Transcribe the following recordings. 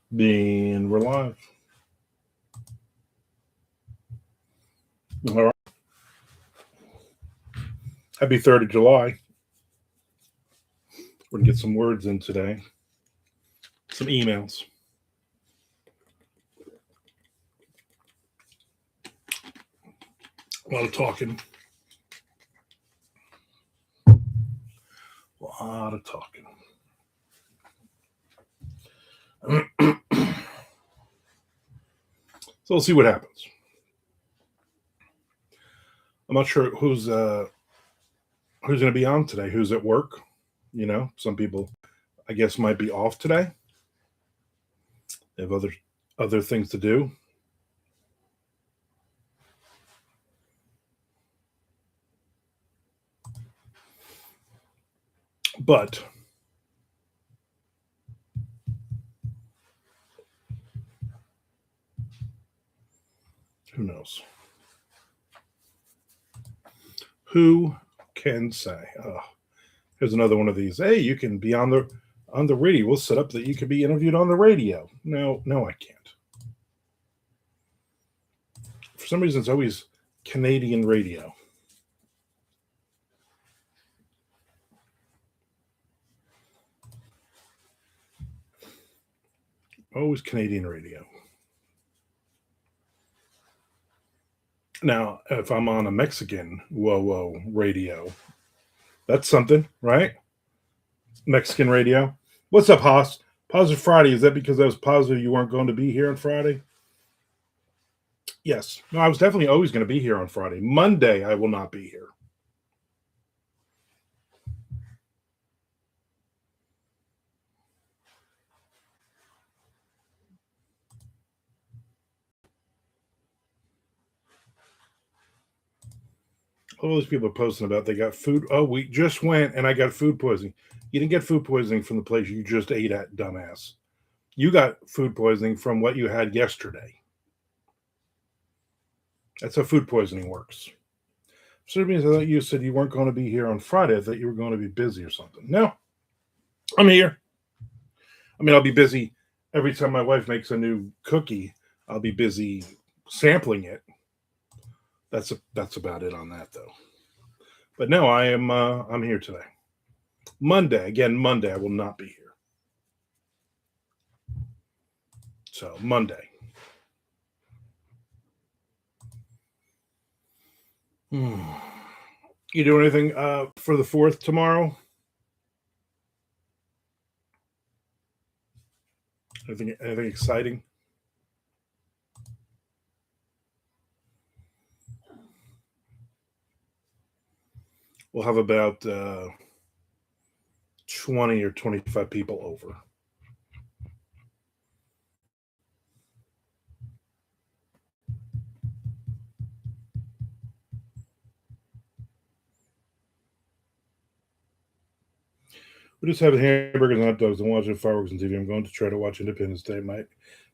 Then we're live. All right. Happy 3rd of July. We're going to get some words in today, some emails. A lot of talking. A lot of talking. So we'll see what happens. I'm not sure who's going to be on today. Who's at work? Some people, I guess, might be off today. They have other things to do. But who knows? Who can say? Oh, here's another one of these. Hey, you can be on the radio. We'll set up that you could be interviewed on the radio. No, I can't. For some reason, it's always Canadian radio. Always Canadian radio. Now, if I'm on a Mexican whoa radio, that's something, right? Mexican radio. What's up, Haas? Positive Friday. Is that because I was positive you weren't going to be here on Friday? Yes. No, I was definitely always going to be here on Friday. Monday, I will not be here. All those people are posting about they got food. Oh, we just went and I got food poisoning. You didn't get food poisoning from the place you just ate at, dumbass. You got food poisoning from what you had yesterday. That's how food poisoning works. So it means I thought you said you weren't going to be here on Friday. I thought you were going to be busy or something. No, I'm here. I mean, I'll be busy every time my wife makes a new cookie. I'll be busy sampling it. That's about it on that though. But no, I'm here today. Monday I will not be here. So Monday. You do anything for the 4th tomorrow? Anything exciting? We'll have about 20 or 25 people over. We just have hamburgers and hot dogs and watching fireworks on TV. I'm going to try to watch Independence Day, my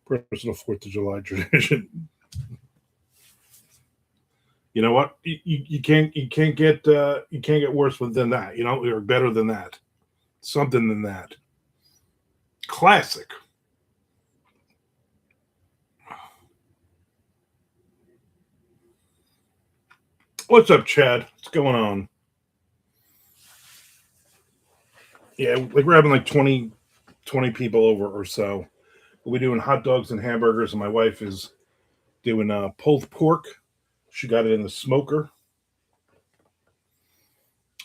personal 4th of July tradition. You know what? You can't get worse than that. Or better than that. Something than that. Classic. What's up, Chad? What's going on? Yeah, like we're having like 20 people over or so. We're doing hot dogs and hamburgers, and my wife is doing pulled pork. She got it in the smoker.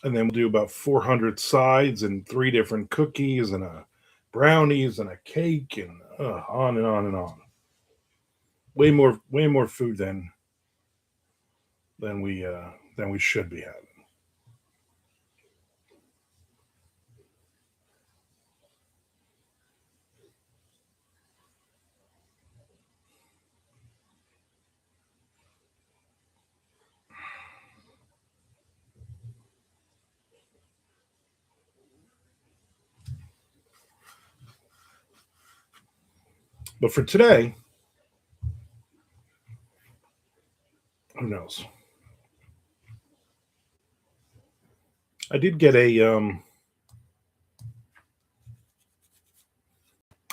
And then we'll do about 400 sides and 3 different cookies and brownies and a cake and on and on and on. Way more food than we should be having. But for today, who knows? I did get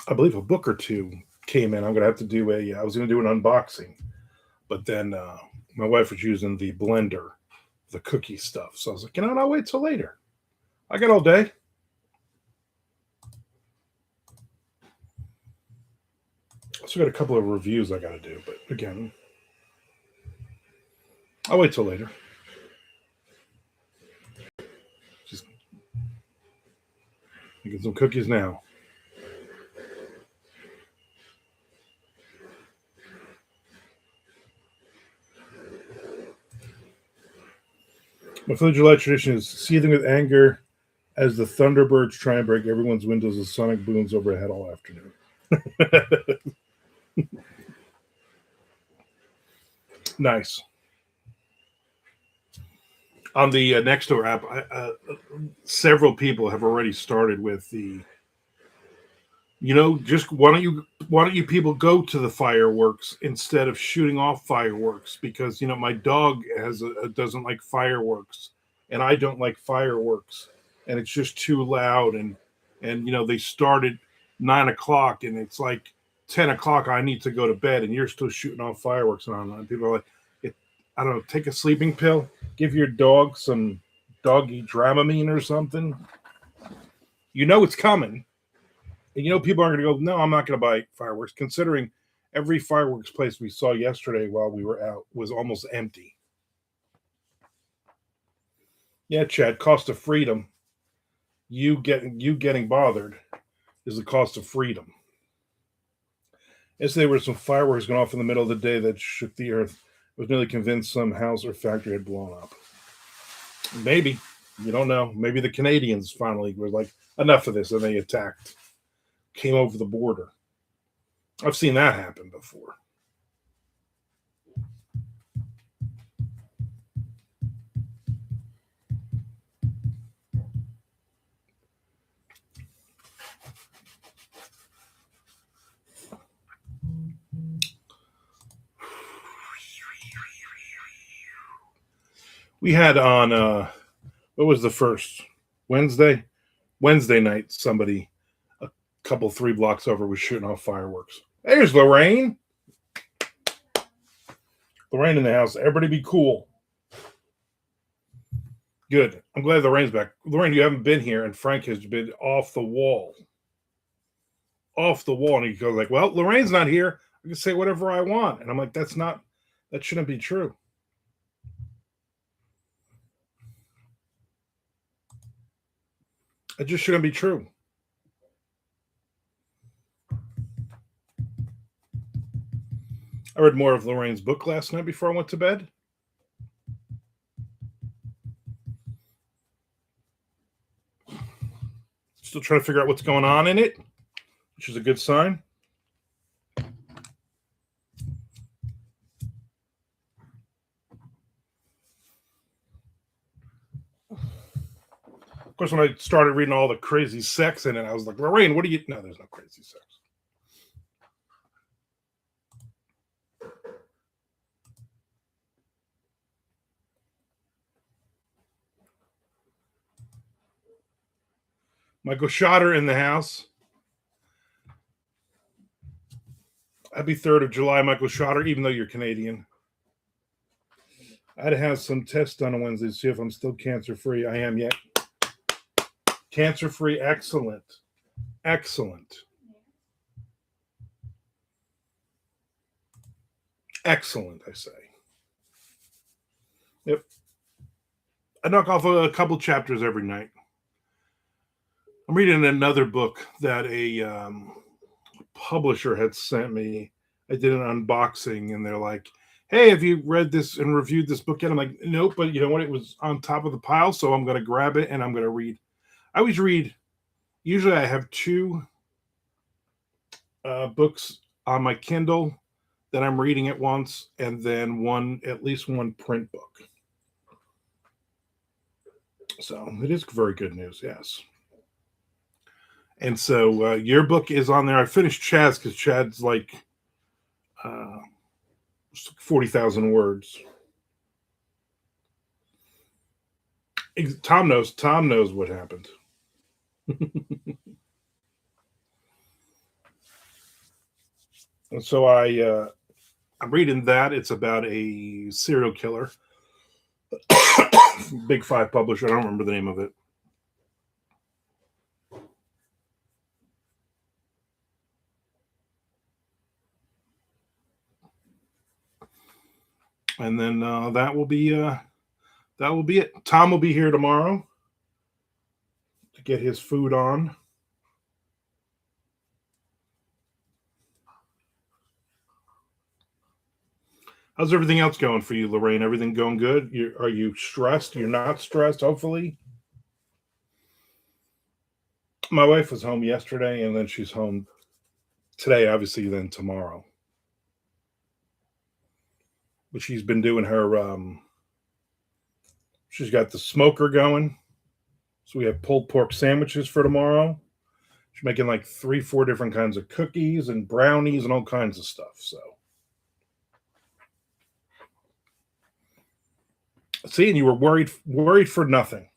I believe a book or two came in. I'm going to have to do I was going to do an unboxing, but then my wife was using the blender, the cookie stuff. So I was like, I'll wait till later. I got all day. Also got a couple of reviews I got to do, but again, I'll wait till later. Just making some cookies now. My 4th of July tradition is seething with anger as the Thunderbirds try and break everyone's windows as sonic booms overhead all afternoon. Nice. On the Nextdoor app, several people have already started with the, just why don't you people go to the fireworks instead of shooting off fireworks? Because my dog doesn't like fireworks, and I don't like fireworks, and it's just too loud. And they started 9 o'clock, and it's like 10 o'clock. I need to go to bed, and you're still shooting off fireworks. And people are like, I don't know, take a sleeping pill, give your dog some doggy Dramamine or something. It's coming. And people aren't going to go, no, I'm not going to buy fireworks, considering every fireworks place we saw yesterday while we were out was almost empty. Yeah, Chad, cost of freedom. You getting bothered is the cost of freedom. Yesterday there were some fireworks going off in the middle of the day that shook the earth. I was nearly convinced some house or factory had blown up. Maybe. You don't know. Maybe the Canadians finally were like, enough of this, and they attacked. Came over the border. I've seen that happen before. We had on what was the first Wednesday night, somebody a couple 3 blocks over was shooting off fireworks. There's Lorraine in the house. Everybody be cool. Good. I'm glad Lorraine's back. Lorraine, you haven't been here, and Frank has been off the wall. And he goes like, well, Lorraine's not here. I can say whatever I want. And I'm like, that shouldn't be true. It just shouldn't be true. I read more of Lorraine's book last night before I went to bed. Still trying to figure out what's going on in it, which is a good sign. Of course, when I started reading all the crazy sex in it, I was like, Lorraine, what do you... No, there's no crazy sex. Michael Schotter in the house. Happy 3rd of July, Michael Schotter, even though you're Canadian. I had to have some tests done on Wednesday to see if I'm still cancer-free. I am yet. Cancer-free, excellent. Excellent. Excellent, I say. Yep. I knock off a couple chapters every night. I'm reading another book that a publisher had sent me. I did an unboxing, and they're like, hey, have you read this and reviewed this book yet? I'm like, nope, but you know what? It was on top of the pile, so I'm going to grab it, and I'm going to read. I always read. Usually I have 2 books on my Kindle that I'm reading at once, and then at least one print book. So it is very good news, yes. And so your book is on there. I finished Chad's because Chad's like 40,000 words. Tom knows what happened. And so I'm reading that. It's about a serial killer, Big Five publisher. I don't remember the name of it. And then that will be it. Tom will be here tomorrow to get his food on. How's everything else going for you, Lorraine? Everything going good? Are you stressed? You're not stressed, hopefully. My wife was home yesterday, and then she's home today, obviously, then tomorrow. But she's been doing her, she's got the smoker going. So we have pulled pork sandwiches for tomorrow. She's making like 3, 4 different kinds of cookies and brownies and all kinds of stuff. So, see, and you were worried for nothing.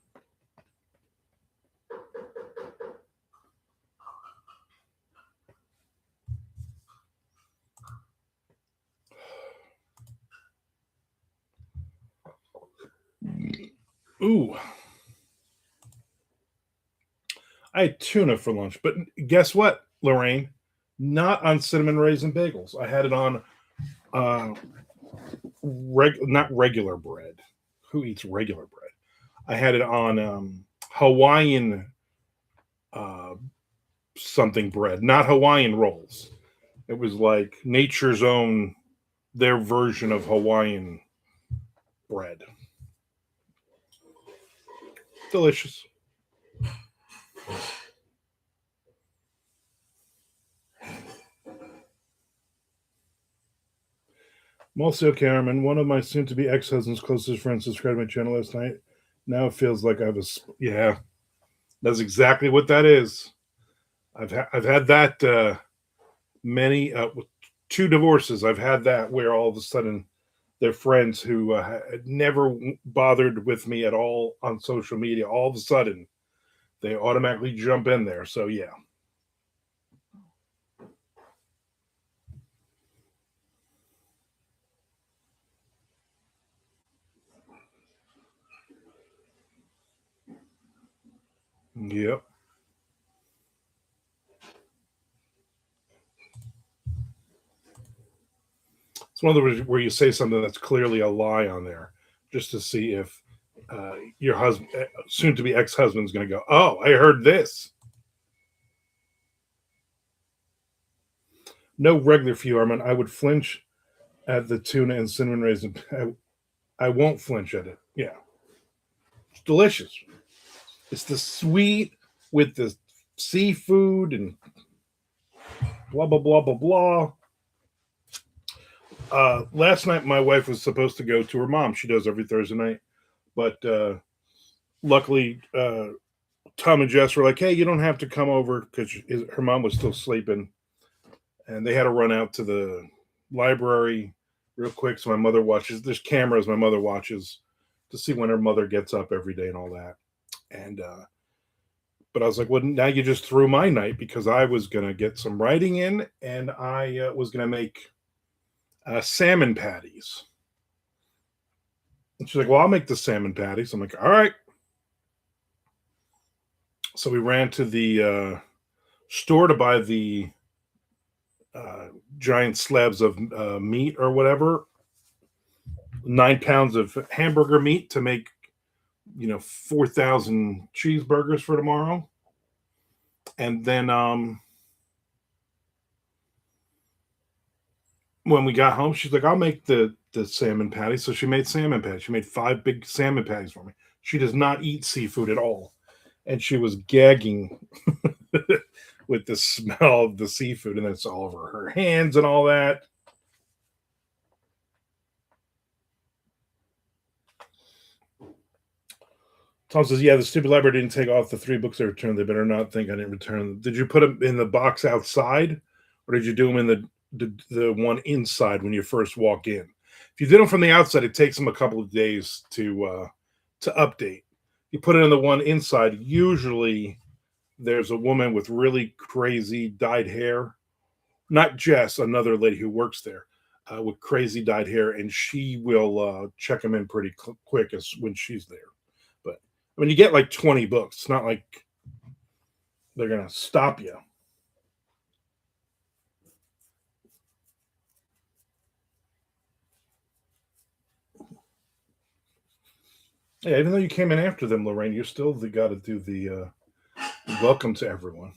Ooh, I had tuna for lunch, but guess what, Lorraine? Not on cinnamon raisin bagels. I had it on uh, not regular bread. Who eats regular bread? I had it on Hawaiian uh, something bread, not Hawaiian rolls. It was like Nature's Own, their version of Hawaiian bread. Delicious. Marcio Karaman, one of my soon-to-be ex-husband's closest friends, subscribed to my channel last night. Now it feels like I have a yeah. That's exactly what that is. I've had that many with 2 divorces. I've had that where all of a sudden they're friends who had never bothered with me at all on social media. All of a sudden, they automatically jump in there. So yeah. Yep. It's one of those where you say something that's clearly a lie on there, just to see if your husband, soon to be ex husband, is going to go, "Oh, I heard this." No regular for you, Armand. I would flinch at the tuna and cinnamon raisin. I won't flinch at it. Yeah, it's delicious. It's the sweet with the seafood and blah blah blah blah blah. Last night, my wife was supposed to go to her mom. She does every Thursday night, but luckily, Tom and Jess were like, "Hey, you don't have to come over," because her mom was still sleeping, and they had to run out to the library real quick. So my mother watches. There's cameras. My mother watches to see when her mother gets up every day and all that. And but I was like, well, now you just threw my night because I was gonna get some writing in, and I was gonna make salmon patties. And she's like, well, I'll make the salmon patties. I'm like, all right. So we ran to the store to buy the uh, giant slabs of meat or whatever, 9 pounds of hamburger meat to make 4,000 cheeseburgers for tomorrow. And then when we got home, she's like, I'll make the salmon patty. So she made salmon patties. She made 5 big salmon patties for me. She does not eat seafood at all. And she was gagging with the smell of the seafood, and it's all over her hands and all that. Tom says, "Yeah, the stupid library didn't take off the 3 books I returned. They better not think I didn't return them. Did you put them in the box outside, or did you do them in the one inside when you first walk in? If you did them from the outside, it takes them a couple of days to update. You put it in the one inside. Usually, there's a woman with really crazy dyed hair not Jess, another lady who works there with crazy dyed hair, and she will check them in pretty quick as when she's there. But I mean, you get like 20 books. It's not like they're gonna stop you. Yeah, even though you came in after them, Lorraine, you still got to do the welcome to everyone.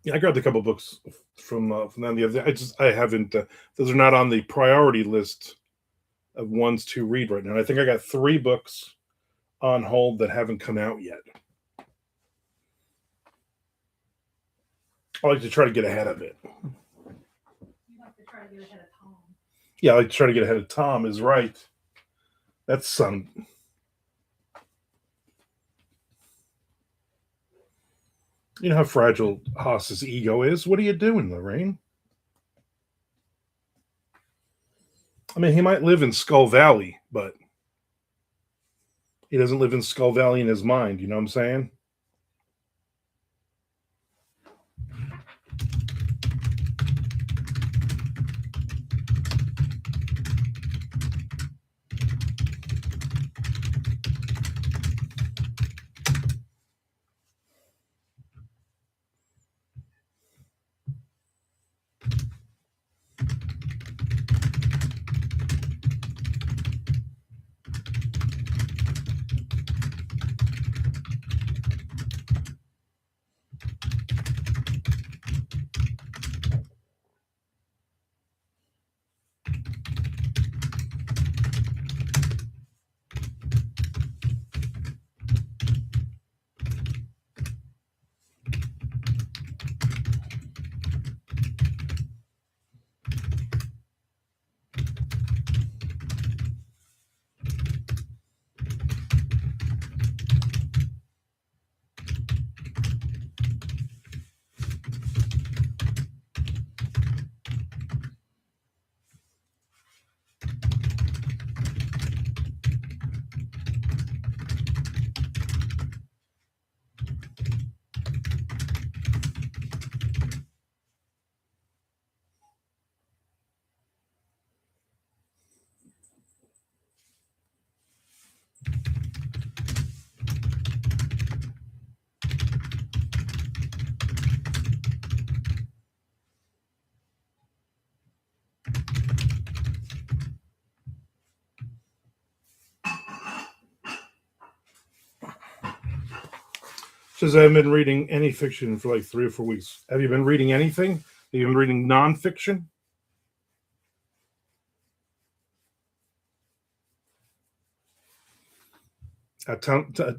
Yeah, I grabbed a couple books from them the other day. I haven't. Those are not on the priority list of ones to read right now. I think I got 3 books on hold that haven't come out yet. I like to try to get ahead of it. You like to try to get ahead of Tom. Yeah, I like to try to get ahead of Tom. Is right. That's some. You know how fragile Haas's ego is. What are you doing, Lorraine? I mean, he might live in Skull Valley, but he doesn't live in Skull Valley in his mind. You know what I'm saying? Says I haven't been reading any fiction for like 3 or 4 weeks. Have you been reading anything? Have you been reading nonfiction?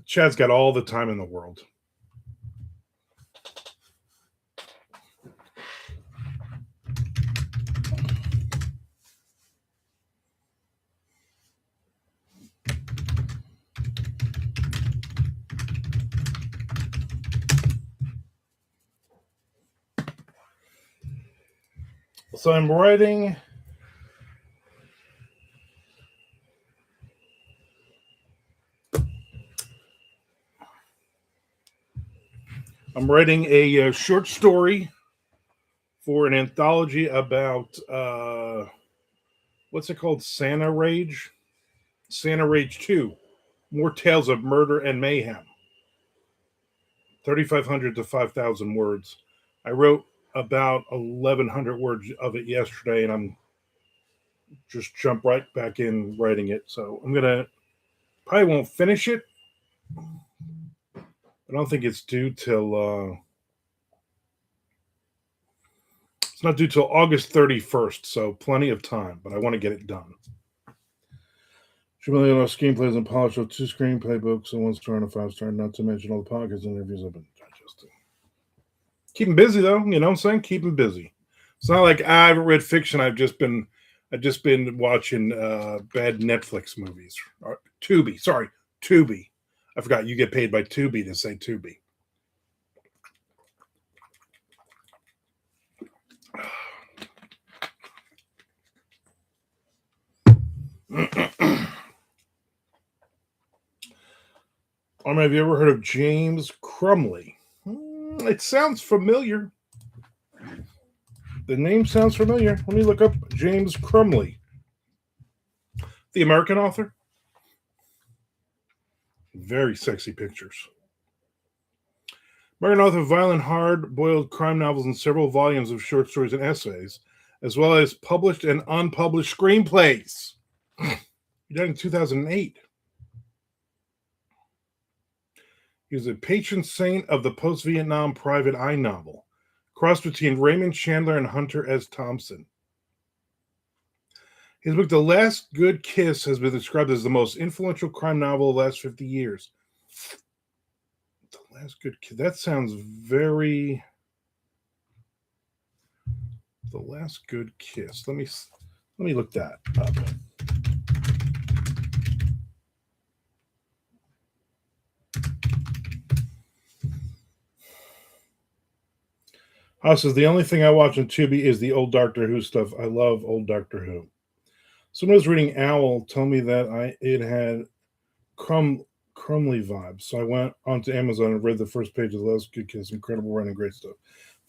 Chad's got all the time in the world. So I'm writing. I'm writing a short story for an anthology about what's it called? Santa Rage 2. More tales of murder and mayhem. 3,500 to 5,000 words. I wrote about 1,100 words of it yesterday, and I'm just jump right back in writing it. So I'm gonna probably won't finish it. I don't think it's due till it's not due till August 31st, so plenty of time. But I want to get it done. Jamilian screenplays and polish of 2 screenplay books, and 1 star and a 5 star. Not to mention all the podcasts and interviews I've been digesting. Keep him busy though. You know what I'm saying? Keep him busy. It's not like I haven't read fiction. I've just been watching bad Netflix movies. Tubi, sorry, Tubi. I forgot you get paid by Tubi to say Tubi. Have you ever heard of James Crumley. It sounds familiar. The name sounds familiar. Let me look up James Crumley. The American author. Very sexy pictures. American author of violent, hard-boiled crime novels and several volumes of short stories and essays, as well as published and unpublished screenplays. He died in 2008. He was a patron saint of the post-Vietnam Private Eye novel, cross between Raymond Chandler and Hunter S. Thompson. His book, The Last Good Kiss, has been described as the most influential crime novel of the last 50 years. The Last Good Kiss. That sounds very... The Last Good Kiss. Let me look that up. Says the only thing I watch on Tubi is the old Doctor Who stuff. I love old Doctor Who. Someone was reading Owl told me that it had Crumley vibes. So I went onto Amazon and read the first page of The Last Good Kiss. Incredible writing, great stuff.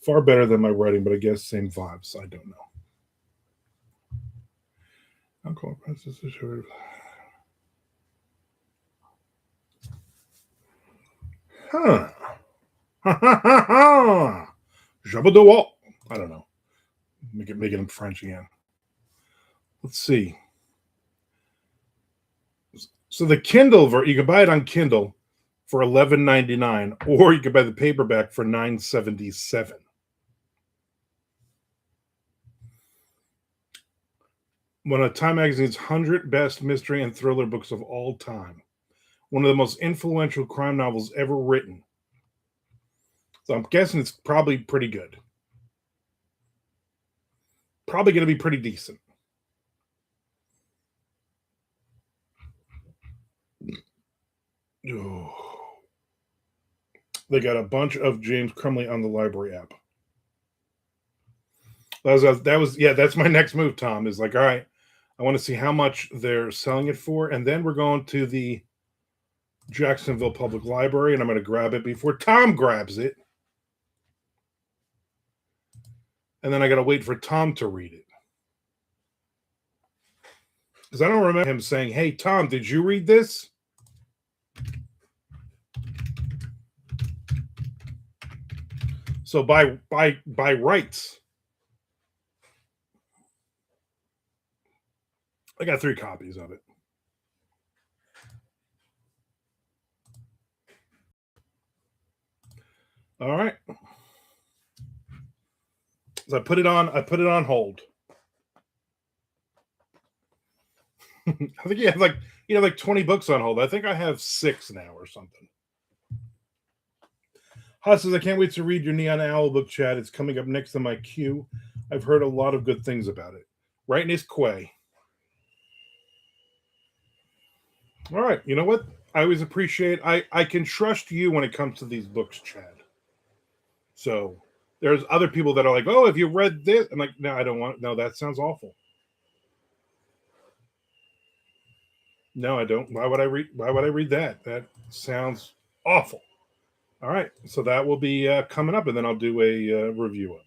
Far better than my writing, but I guess same vibes. I don't know. I'll call Princess Assured. Huh. Ha ha ha ha. Jabba de Walt. I don't know. Make it in French again. Let's see. So the Kindle you can buy it on Kindle for $11.99, or you can buy the paperback for $9.77. One of Time Magazine's 100 best mystery and thriller books of all time. One of the most influential crime novels ever written. So I'm guessing it's probably pretty good. Probably going to be pretty decent. Oh. They got a bunch of James Crumley on the library app. That's my next move, Tom, is like, all right, I want to see how much they're selling it for, and then we're going to the Jacksonville Public Library, and I'm going to grab it before Tom grabs it. And then I got to wait for Tom to read it. Because I don't remember him saying, hey, Tom, did you read this? So by rights, I got 3 copies of it. All right. So I put it on hold. I think you have like 20 books on hold. I think I have 6 now or something. Haas says, I can't wait to read your Neon Owl book, Chad. It's coming up next on my queue. I've heard a lot of good things about it. Right in his quay. All right. You know what? I always appreciate I can trust you when it comes to these books, Chad. So there's other people that are like, oh, have you read this? I'm like, no, I don't want. No, that sounds awful. No, I don't. Why would I read that? That sounds awful. All right. So that will be coming up, and then I'll do a review of it.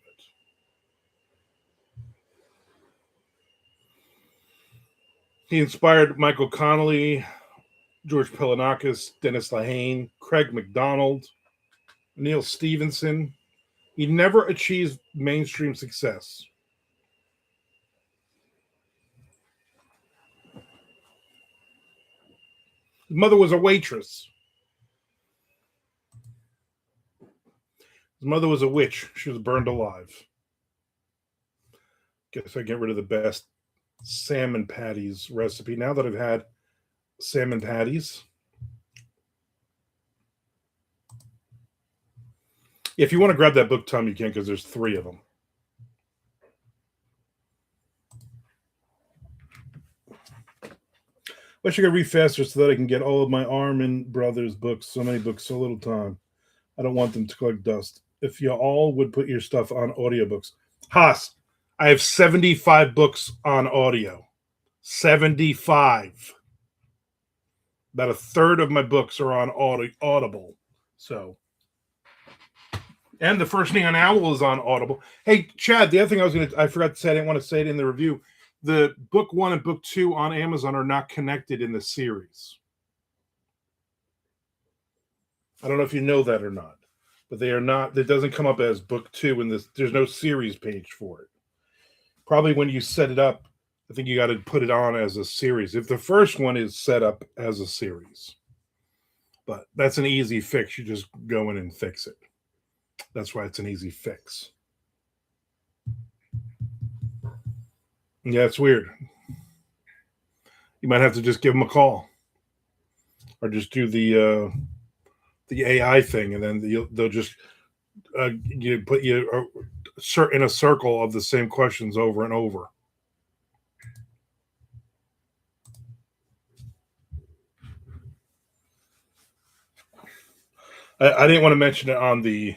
He inspired Michael Connelly, George Pilanakis, Dennis Lehane, Craig McDonald, Neil Stevenson. He never achieved mainstream success. His mother was a waitress. His mother was a witch. She was burned alive. Guess I get rid of the best salmon patties recipe. Now that I've had salmon patties. If you want to grab that book, Tom, you can, because there's 3 of them. I should go read faster so that I can get all of my Armand Brothers books. So many books, so little time. I don't want them to collect dust. If you all would put your stuff on audiobooks. Haas, I have 75 books on audio. 75. About a third of my books are on Audible. So And the first thing on Owl is on Audible. Hey, Chad, the other thing I forgot to say, I didn't want to say it in the review. The book one and book two on Amazon are not connected in the series. I don't know if you know that or not, but they are not. It doesn't come up as book two in this. There's no series page for it. Probably when you set it up, I think you got to put it on as a series. If the first one is set up as a series, but that's an easy fix. You just go in and fix it. That's why it's an easy fix. Yeah, it's weird. You might have to just give them a call, or just do the AI thing, and then they'll just you put you in a circle of the same questions over and over. I didn't want to mention it on the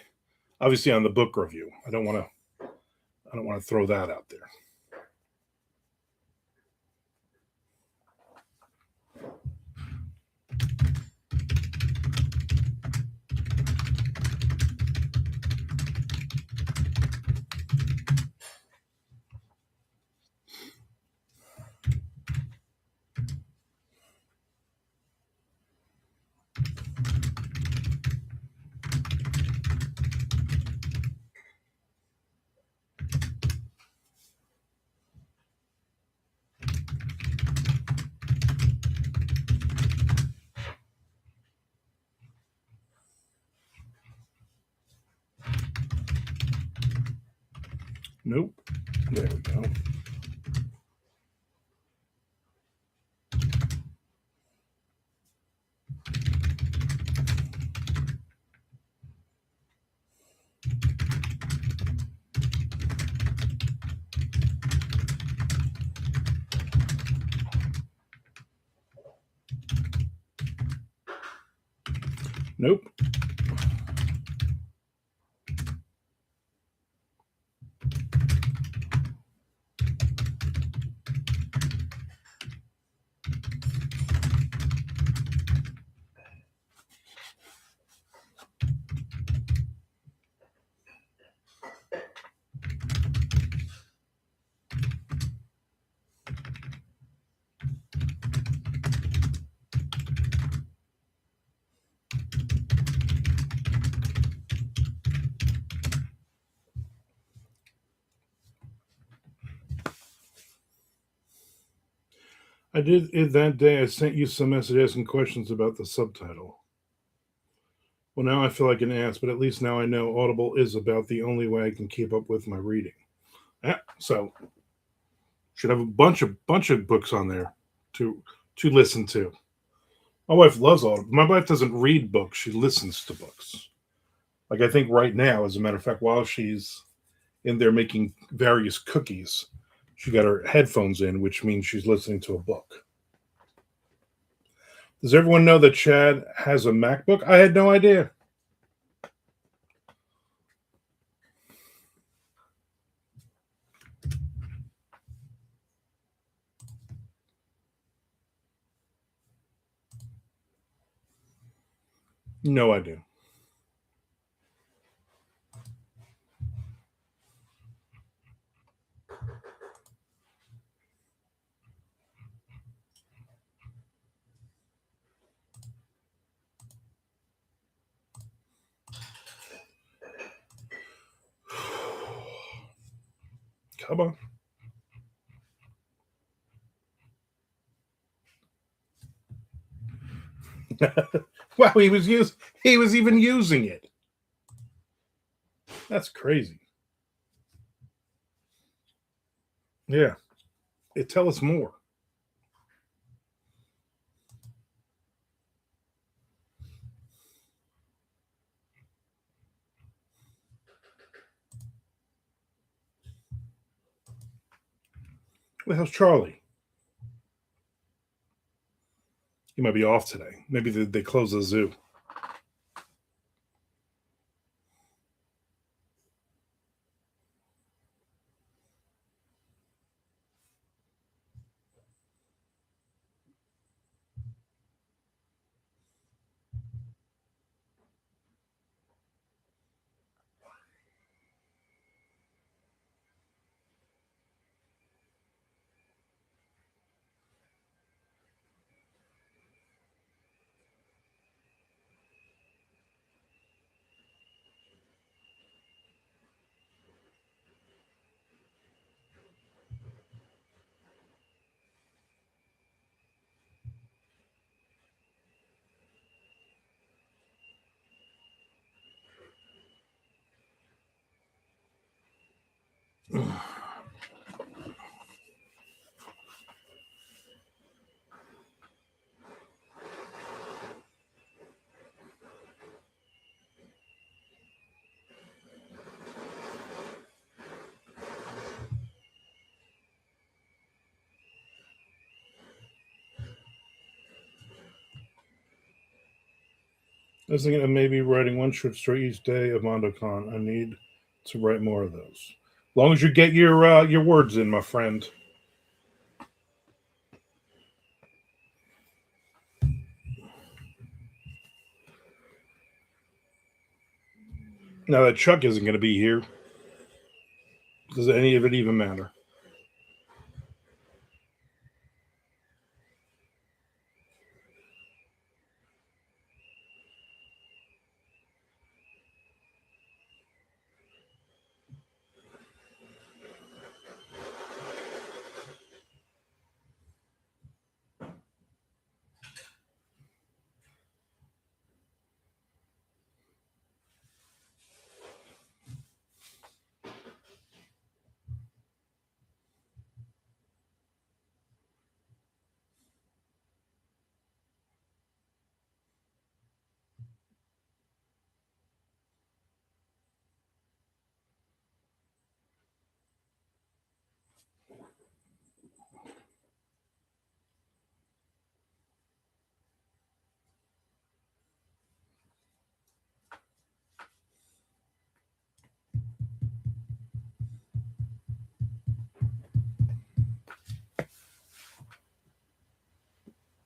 obviously on the book review. I don't want to throw that out there. Nope. There we go. Nope. I did it that day. I sent you some message asking questions about the subtitle. Well, now I feel like an ass, but at least now I know Audible is about the only way I can keep up with my reading. Yeah, so should have a bunch of books on there to listen to. My wife loves Audible. My wife doesn't read books; she listens to books. Like I think right now, as a matter of fact, while she's in there making various cookies, she got her headphones in, which means she's listening to a book. Does everyone know that Chad has a MacBook? I had no idea. No idea. Come on. Wow, he was even using it. That's crazy. Yeah. Tell us more. Where the hell's Charlie? He might be off today. Maybe they close the zoo. I was thinking of maybe writing one short story each day of MondoCon. I need to write more of those. As long as you get your words in, my friend. Now that Chuck isn't going to be here, does any of it even matter?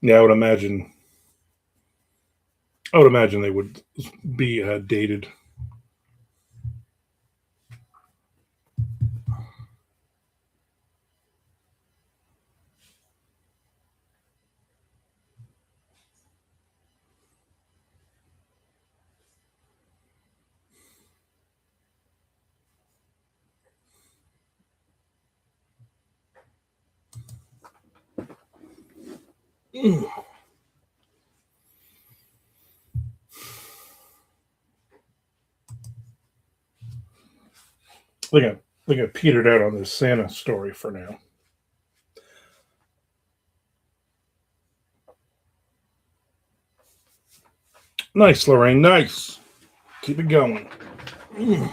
Yeah, I would imagine. I would imagine they would be dated. I think I petered out on this Santa story for now. Nice, Lorraine. Nice. Keep it going. And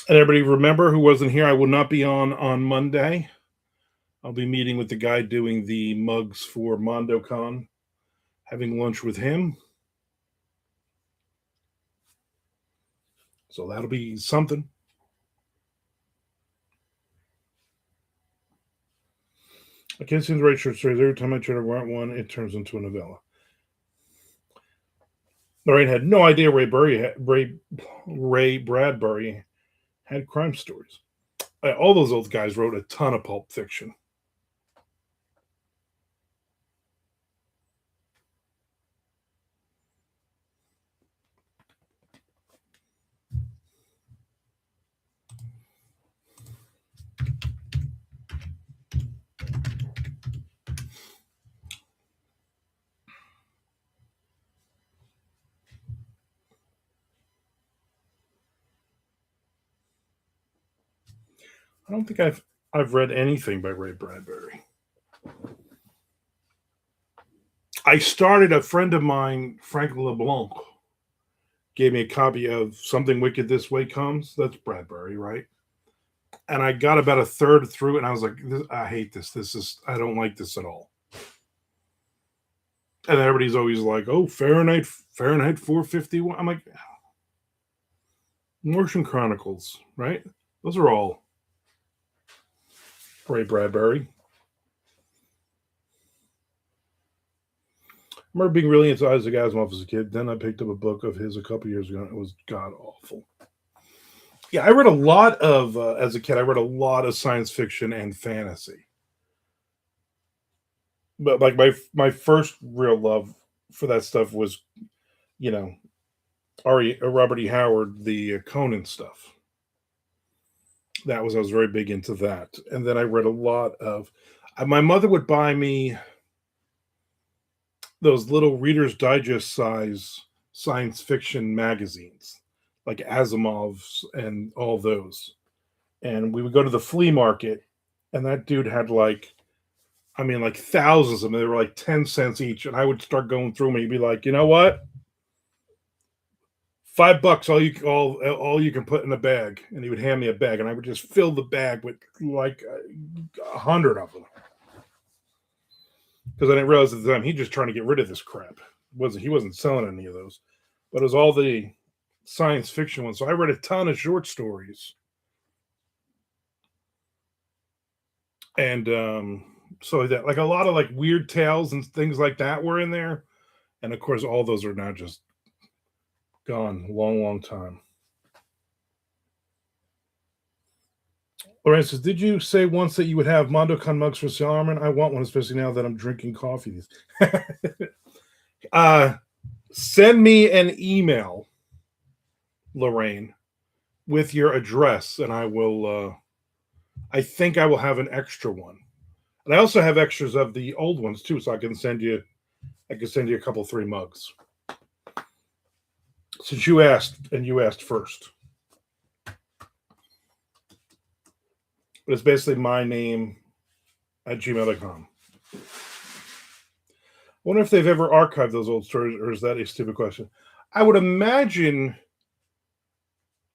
everybody, remember who wasn't here? I will not be on Monday. I'll be meeting with the guy doing the mugs for MondoCon, having lunch with him. So that'll be something. I can't seem to write short stories. Every time I try to write one, it turns into a novella. Lorraine had no idea Ray Bradbury had crime stories. All those old guys wrote a ton of pulp fiction. I don't think I've read anything by Ray Bradbury. I started a friend of mine, Frank LeBlanc, gave me a copy of Something Wicked This Way Comes. That's Bradbury, right? And I got about a third through, and I was like, I hate this. I don't like this at all. And everybody's always like, oh, Fahrenheit 451. I'm like, Martian Chronicles, right? Those are all Ray Bradbury. I remember being really into Isaac Asimov as a kid. Then I picked up a book of his a couple years ago, and it was god awful. Yeah, I read a lot of as a kid. I read a lot of science fiction and fantasy. But like my first real love for that stuff was, you know, Robert E. Howard, the Conan stuff. I was very big into that. And then I read a lot of. My mother would buy me those little Reader's Digest size science fiction magazines, like Asimov's and all those. And we would go to the flea market, and that dude had like thousands of them. They were like 10 cents each. And I would start going through them, and he'd be like, you know what? $5, all you can put in a bag, and he would hand me a bag, and I would just fill the bag with like 100 of them because I didn't realize at the time he just trying to get rid of this crap. He wasn't selling any of those, but it was all the science fiction ones. So I read a ton of short stories, and so that like a lot of like weird tales and things like that were in there, and of course all those are now just gone, long time. Lawrence says, did you say once that you would have MondoCon mugs for Sal Armand? I want one, especially now that I'm drinking coffee. Send me an email, Lorraine, with your address, and I will. I think I will have an extra one, and I also have extras of the old ones too, so I can send you. I can send you a couple, 3 mugs. Since you asked, and you asked first. But it's basically my name at gmail.com. I wonder if they've ever archived those old stories, or is that a stupid question? I would imagine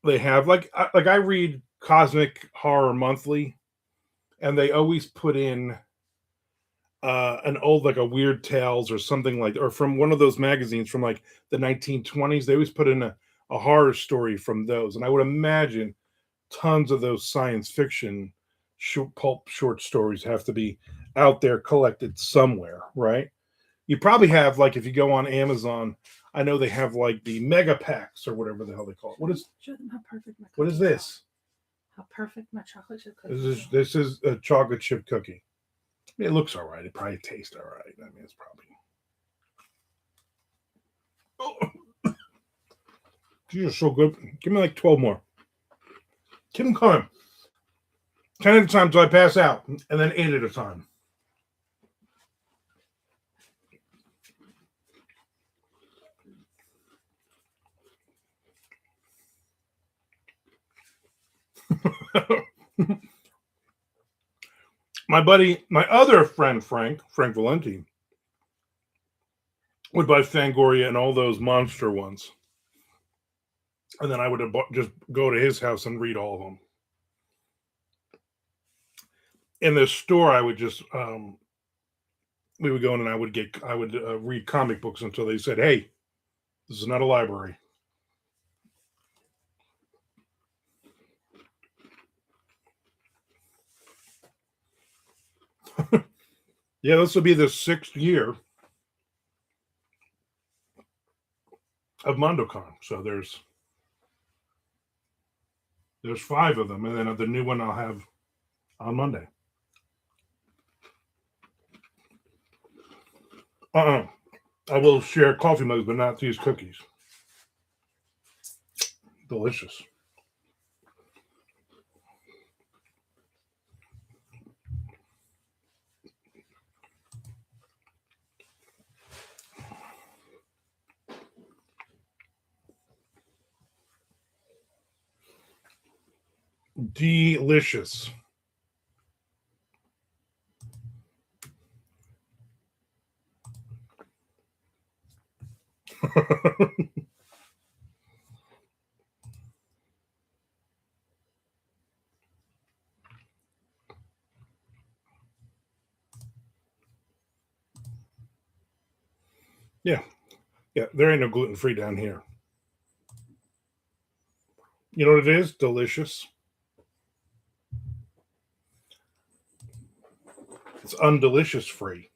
they have. Like I read Cosmic Horror Monthly, and they always put in an old, like a Weird Tales or something like, or from one of those magazines from like the 1920s. They always put in a horror story from those, and I would imagine tons of those science fiction pulp short stories have to be out there collected somewhere, right? You probably have, like, if you go on Amazon, I know they have like the mega packs or whatever the hell they call it. Show them how perfect my what is this? How perfect my chocolate chip cookie This is a chocolate chip cookie. I mean, it looks all right. It probably tastes all right. I mean, it's probably. Oh. These are so good. Give me like 12 more. Keep them coming. 10 at a time until I pass out, and then 8 at a time. My other friend, Frank Valenti, would buy Fangoria and all those monster ones. And then I would just go to his house and read all of them. In the store, I would just we would go in and I would read comic books until they said, "Hey, this is not a library." Yeah, this will be the 6th year of MondoCon. So there's 5 of them, and then the new one I'll have on Monday. I will share coffee mugs, but not these cookies. Delicious. Delicious. Yeah, there ain't no gluten-free down here. You know what it is? Delicious. It's undelicious free.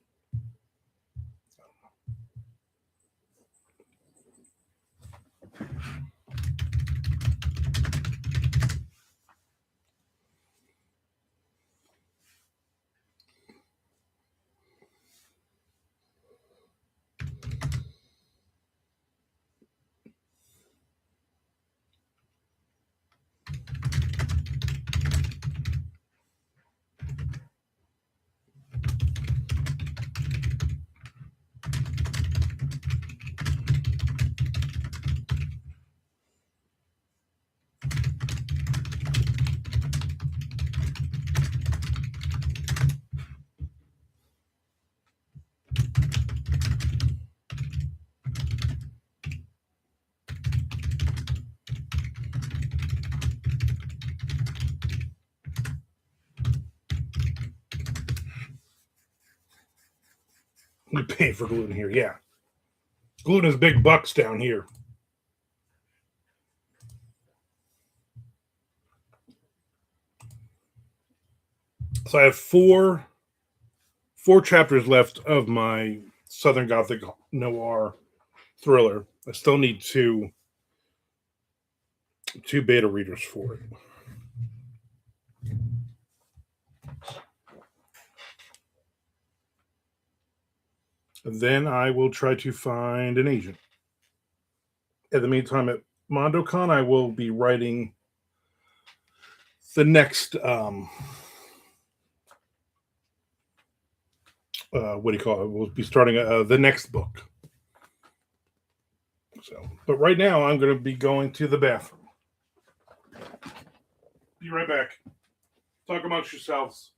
We pay for gluten here, yeah. Gluten is big bucks down here. So I have four chapters left of my Southern Gothic noir thriller. I still need two beta readers for it. Then I will try to find an agent. In the meantime, at MondoCon, I will be writing the next what do you call it? We'll be starting the next book. So, but right now I'm going to be going to the bathroom. Be right back. Talk amongst yourselves.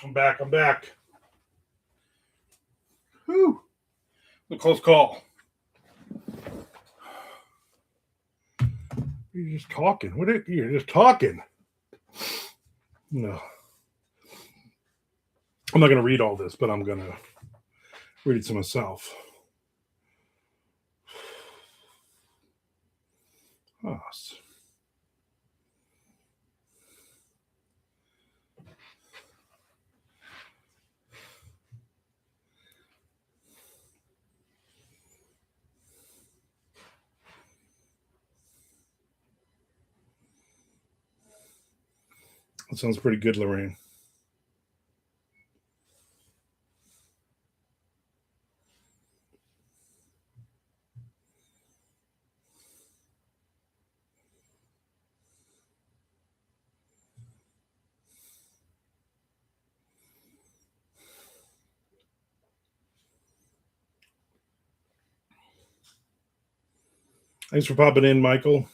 I'm back. I'm back. Whew. A close call. You're just talking. You're just talking. No. I'm not going to read all this, but I'm going to read it to myself. Oh. That sounds pretty good, Lorraine. Thanks for popping in, Michael.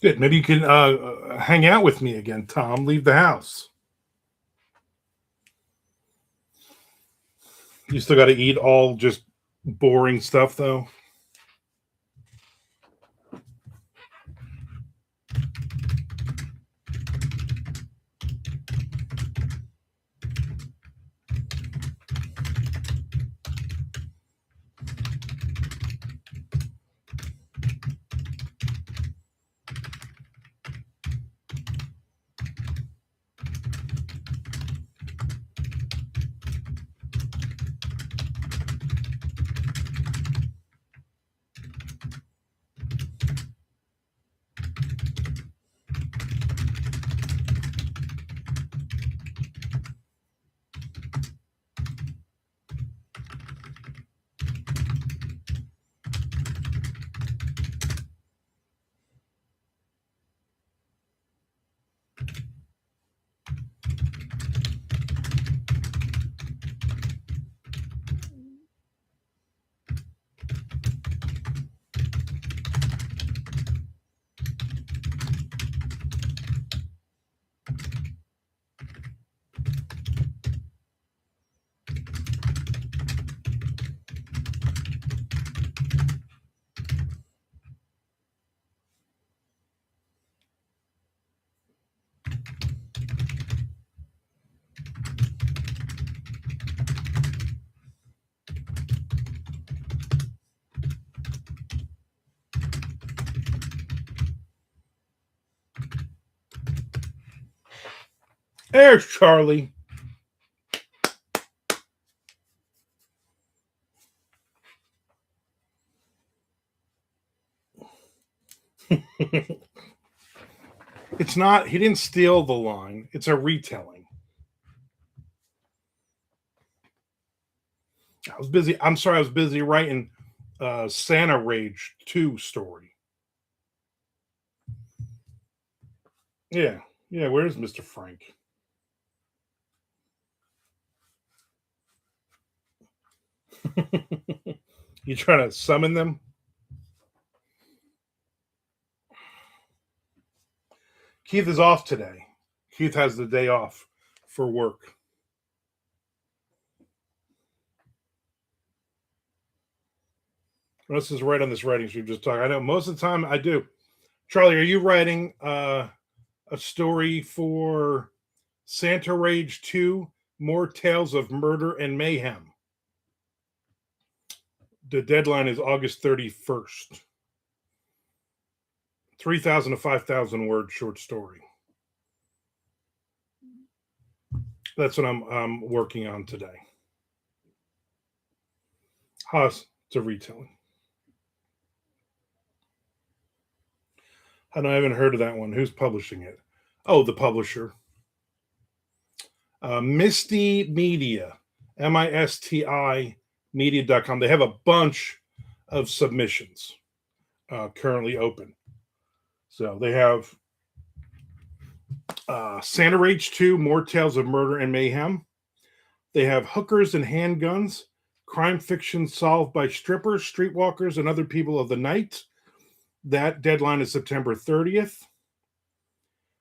Good. Maybe you can hang out with me again, Tom. Leave the house. You still got to eat all just boring stuff, though. There's Charlie. It's not, he didn't steal the line. It's a retelling. I was busy. I'm sorry, I was busy writing Santa Rage 2 story. Yeah. Yeah, where's Mr. Frank? You trying to summon them? Keith is off today. Keith has the day off for work. Russ is right on this writing sheet just talking. I know most of the time I do. Charlie, are you writing a story for Santa Rage 2, More Tales of Murder and Mayhem? The deadline is August 31st. 3,000 to 5,000 word short story. That's what I'm working on today. Haas, it's a retelling. I haven't heard of that one. Who's publishing it? Oh, the publisher. Misty Media, MISTI media.com. They have a bunch of submissions currently open. So they have Santa Rage 2, More Tales of Murder and Mayhem. They have Hookers and Handguns, crime fiction solved by strippers, streetwalkers, and other people of the night. That deadline is September 30th.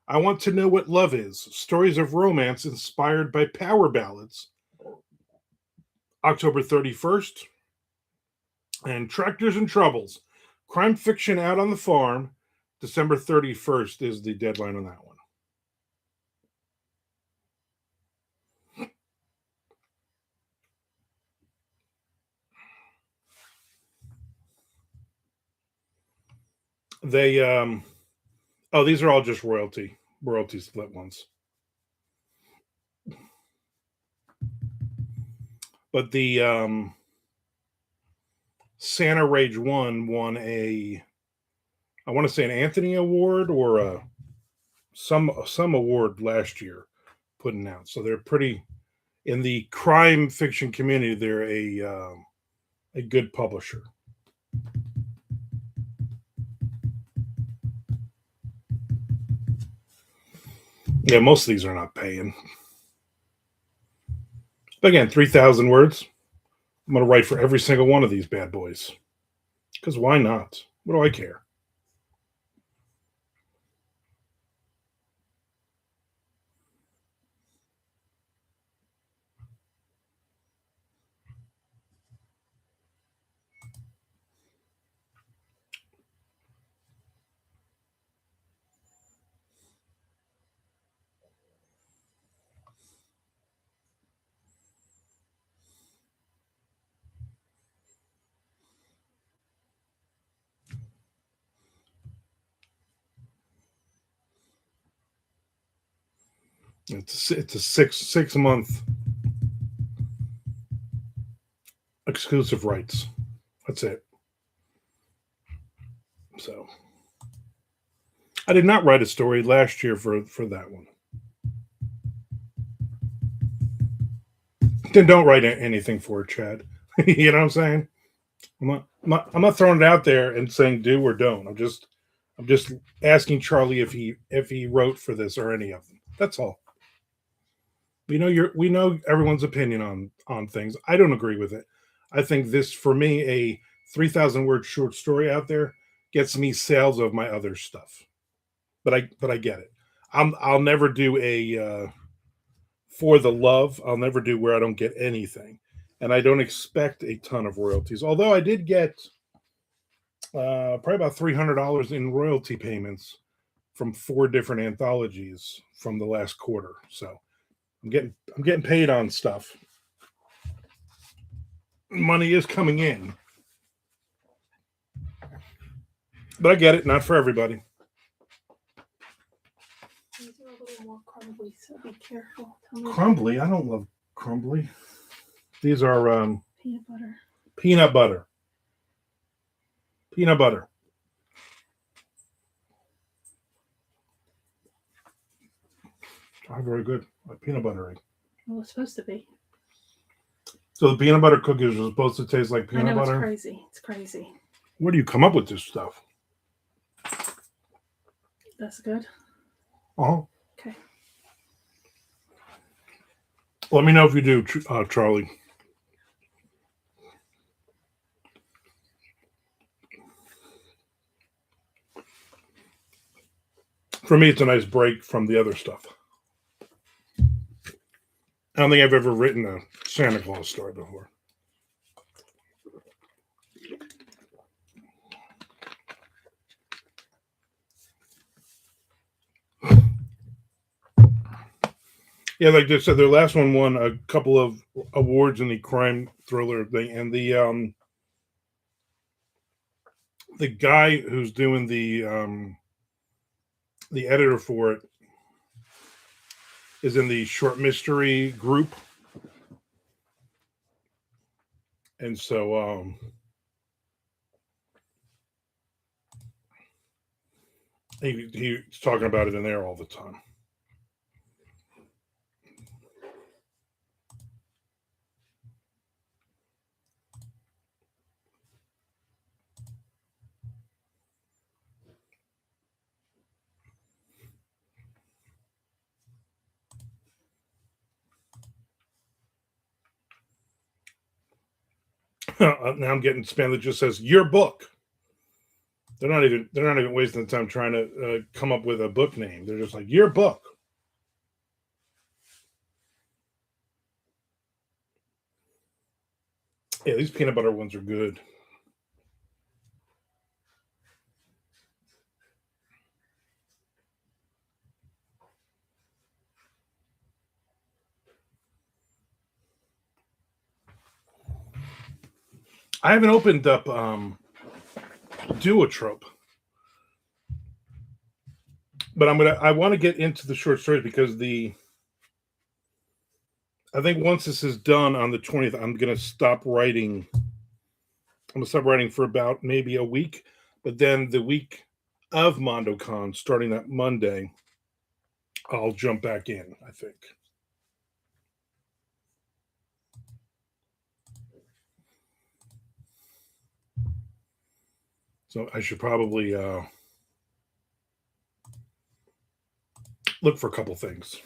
I Want to Know What Love Is, stories of romance inspired by power ballads. October 31st. And Tractors and Troubles, crime fiction out on the farm. December 31st is the deadline on that one. They these are all just royalty split ones. But the Santa Rage 1 won I want to say an Anthony Award or some award last year putting out. So they're pretty in the crime fiction community. They're a good publisher. Yeah, most of these are not paying. But again, 3,000 words. I'm going to write for every single one of these bad boys. Because why not? What do I care? It's a six month exclusive rights. That's it. So I did not write a story last year for that one. Then don't write anything for it, Chad. You know what I'm saying? I'm not throwing it out there and saying do or don't. I'm just asking Charlie if he wrote for this or any of them. That's all. We know everyone's opinion on things. I don't agree with it. I think this, for me, a 3,000 word short story out there gets me sales of my other stuff. But I get it. I'll never do a for the love. I'll never do where I don't get anything, and I don't expect a ton of royalties. Although I did get probably about $300 in royalty payments from 4 different anthologies from the last quarter. So I'm getting paid on stuff. Money is coming in. But I get it, not for everybody. These are a little more crumbly, so be careful. Tell me Crumbly? I don't love crumbly. These are peanut butter. peanut butter. Peanut butter. Oh, very good. Peanut butter egg. Well, it's supposed to be. So the peanut butter cookies are supposed to taste like I peanut know butter? it's crazy. It's crazy. Where do you come up with this stuff? That's good. Uh-huh. Okay. Let me know if you do, Charlie. For me, it's a nice break from the other stuff. I don't think I've ever written a Santa Claus story before. Yeah, like they said, their last one won a couple of awards in the crime thriller thing, and the guy who's doing the editor for it is in the short mystery group, and so he's talking about it in there all the time. Now I'm getting spam that just says your book. They're not even wasting the time trying to come up with a book name. They're just like your book. Yeah, these peanut butter ones are good. I haven't opened up Duotrope, but I want to get into the short stories because I think once this is done on the 20th, I'm gonna stop writing. I'm gonna stop writing for about maybe a week, but then the week of MondoCon, starting that Monday, I'll jump back in, I think. So I should probably look for a couple things.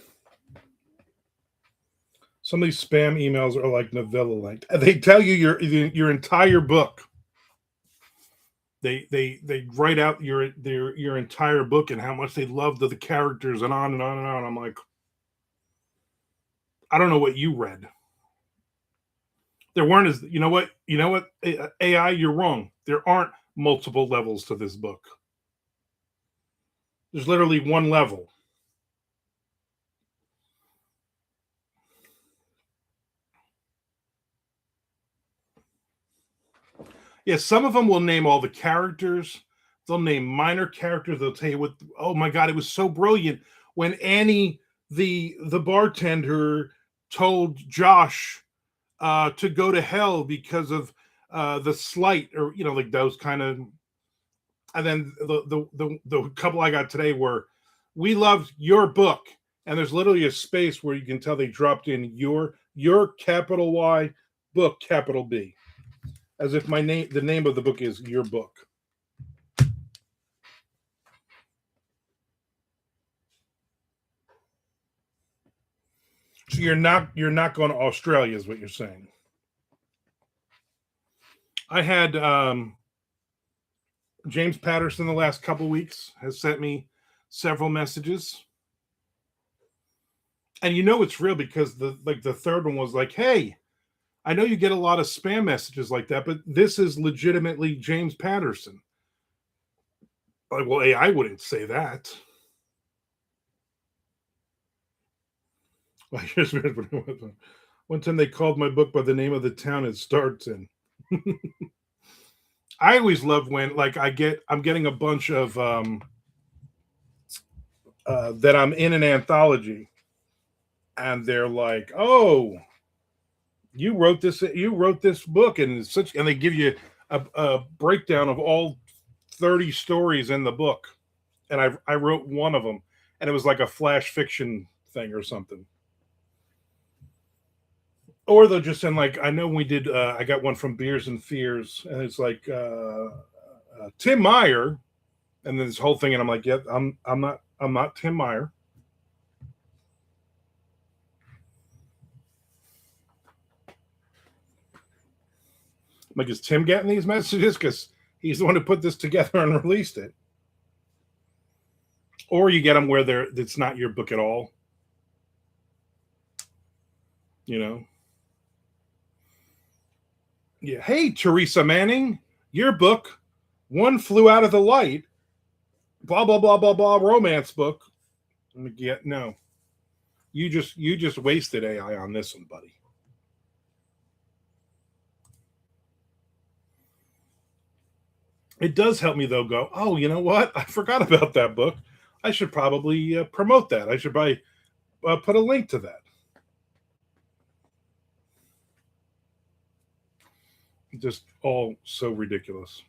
Some of these spam emails are like novella length. They tell you your entire book. They write out your entire book and how much they love the characters and on and on and on. I'm like, I don't know what you read. There weren't as you know what AI, you're wrong. There aren't multiple levels to this book. There's literally one level. Yeah, some of them will name all the characters. They'll name minor characters. They'll tell you what. Oh my god, it was so brilliant when Annie, the bartender, told Josh to go to hell because of the slight, or like those kind of. And then the couple I got today were, we loved your book, and there's literally a space where you can tell they dropped in your capital Y book capital B, as if the name of the book is your book. So you're not going to Australia, is what you're saying. I had James Patterson the last couple weeks has sent me several messages, and it's real because the third one was like, hey, I know you get a lot of spam messages like that, but this is legitimately James Patterson. Like, well, hey, I wouldn't say that. One time they called my book by the name of the town it starts in. I always love when I'm getting a bunch of that I'm in an anthology, and they're like, "Oh, you wrote this book," and it's such, and they give you a breakdown of all 30 stories in the book, and I wrote one of them, and it was like a flash fiction thing or something. Or they'll just send, like, I know we did. I got one from Beers and Fears, and it's like Tim Meyer, and then this whole thing, and I'm like, yeah, I'm not Tim Meyer. I'm like, is Tim getting these messages? Because he's the one who put this together and released it. Or you get them where it's not your book at all. You know, yeah. Hey, Teresa Manning, your book, One Flew Out of the Light, blah blah blah blah blah, romance book. I'm like, yeah, no, you just wasted AI on this one, buddy. It does help me though. Go, oh, you know what? I forgot about that book. I should probably promote that. I should probably put a link to that. Just all so ridiculous.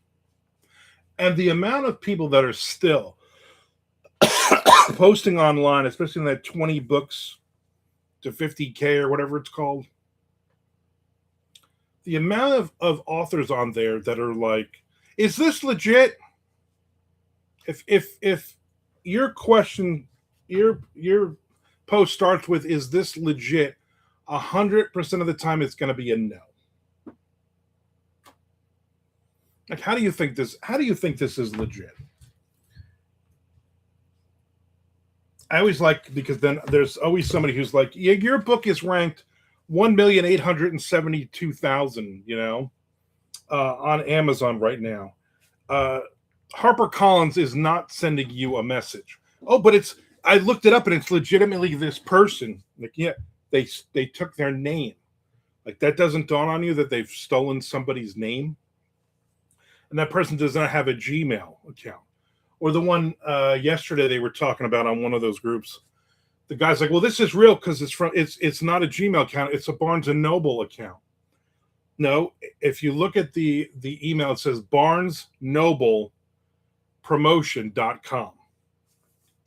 And the amount of people that are still posting online, especially in that 20 books to 50K or whatever it's called, the amount of authors on there that are like, is this legit? If your question, your post starts with, is this legit, 100% of the time it's going to be a no. Like, how do you think this? How do you think this is legit? I always like, because then there's always somebody who's like, yeah, your book is ranked 1,872,000, on Amazon right now. Uh, HarperCollins is not sending you a message. Oh, but it's, I looked it up and it's legitimately this person. Like, yeah, they took their name. Like, that doesn't dawn on you that they've stolen somebody's name, and that person does not have a Gmail account. Or the one yesterday they were talking about on one of those groups. The guy's like, "Well, this is real because it's not a Gmail account; it's a Barnes and Noble account." No, if you look at the email, it says Barnes Noble Promotion.com.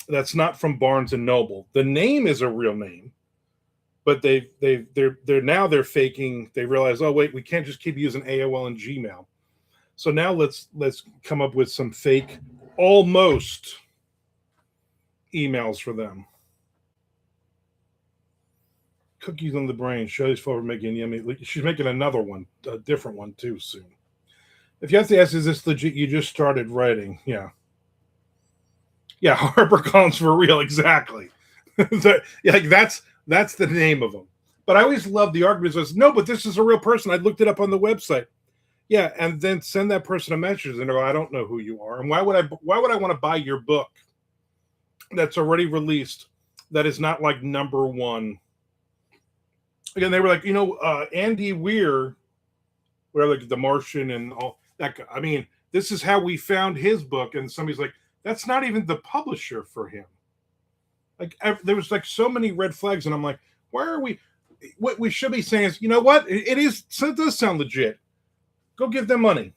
That's not from Barnes and Noble. The name is a real name, but they're faking. They realize, oh wait, we can't just keep using AOL and Gmail. So now let's come up with some fake almost emails for them. Cookies on the brain. Shelley's forward making yummy. She's making another one, a different one too soon. If you have to ask, is this legit? You just started writing. Yeah. Yeah, HarperCollins for real, exactly. Yeah, like that's the name of them. But I always love the argument says, no, but this is a real person. I looked it up on the website. Yeah, and then send that person a message and go, I don't know who you are. And why would I want to buy your book that's already released that is not like number one? Again, they were like, Andy Weir, where like The Martian and all that. I mean, this is how we found his book. And somebody's like, that's not even the publisher for him. Like, there was like so many red flags, and I'm like, why are we? What we should be saying is, you know what? It does sound legit. Go give them money.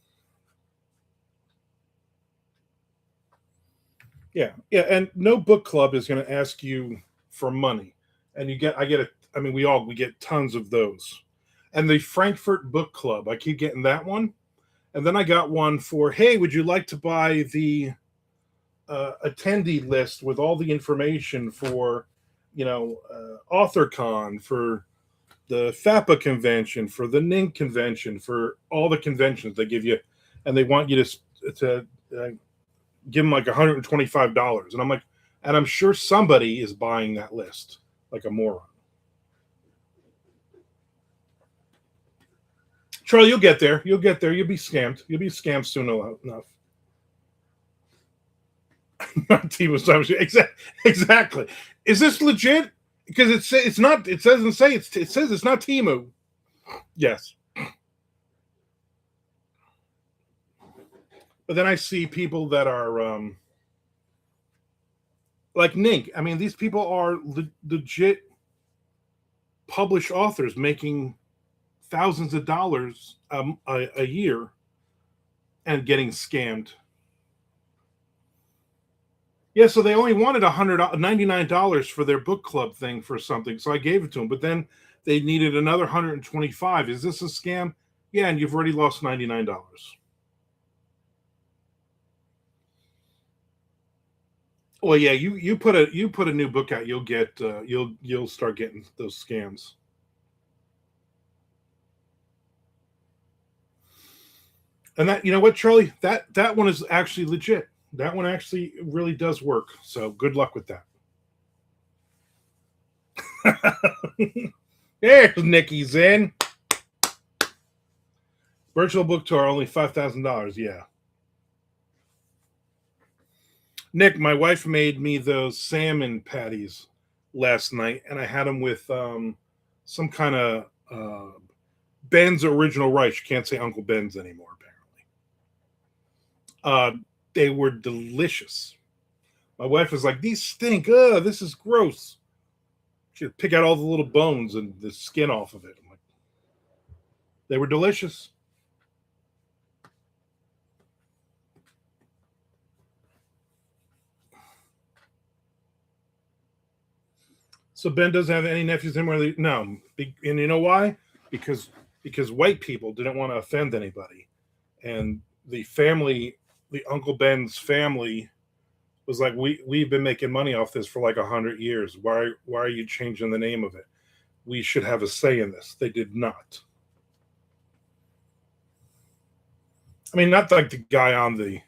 Yeah, and no book club is going to ask you for money, and we get tons of those. And the Frankfurt Book Club, I keep getting that one, and then I got one for, hey, would you like to buy the attendee list with all the information for, AuthorCon, for the FAPA convention, for the NINC convention, for all the conventions they give you, and they want you to give them like $125. And I'm like, and I'm sure somebody is buying that list like a moron. Charlie, you'll get there. You'll get there. You'll be scammed. You'll be scammed soon enough. Not Timo. Exactly. Is this legit? Because it's not. It doesn't say it says it's not Timo. Yes. But then I see people that are Like Nink. I mean, these people are legit published authors making thousands of dollars a year and getting scammed. Yeah, so they only wanted $99 for their book club thing for something, so I gave it to them. But then they needed another 125. Is this a scam? Yeah, and you've already lost $99. Well, yeah, you put a new book out, you'll get you'll start getting those scams. And that, you know what, Charlie, that one is actually legit. That one actually really does work. So good luck with that. There's Nikki's in. Virtual book tour only $5,000. Yeah. Nick, my wife made me those salmon patties last night, and I had them with some kind of Ben's original rice. You can't say Uncle Ben's anymore, apparently. They were delicious. My wife was like, "These stink. Ugh, this is gross." She'd pick out all the little bones and the skin off of it. I'm like, they were delicious. So Ben doesn't have any nephews anymore. No, and you know why? Because white people didn't want to offend anybody, and the family, the Uncle Ben's family, was like, we've been making money off this for like 100 years. Why are you changing the name of it? We should have a say in this. They did not. I mean, not like the guy on the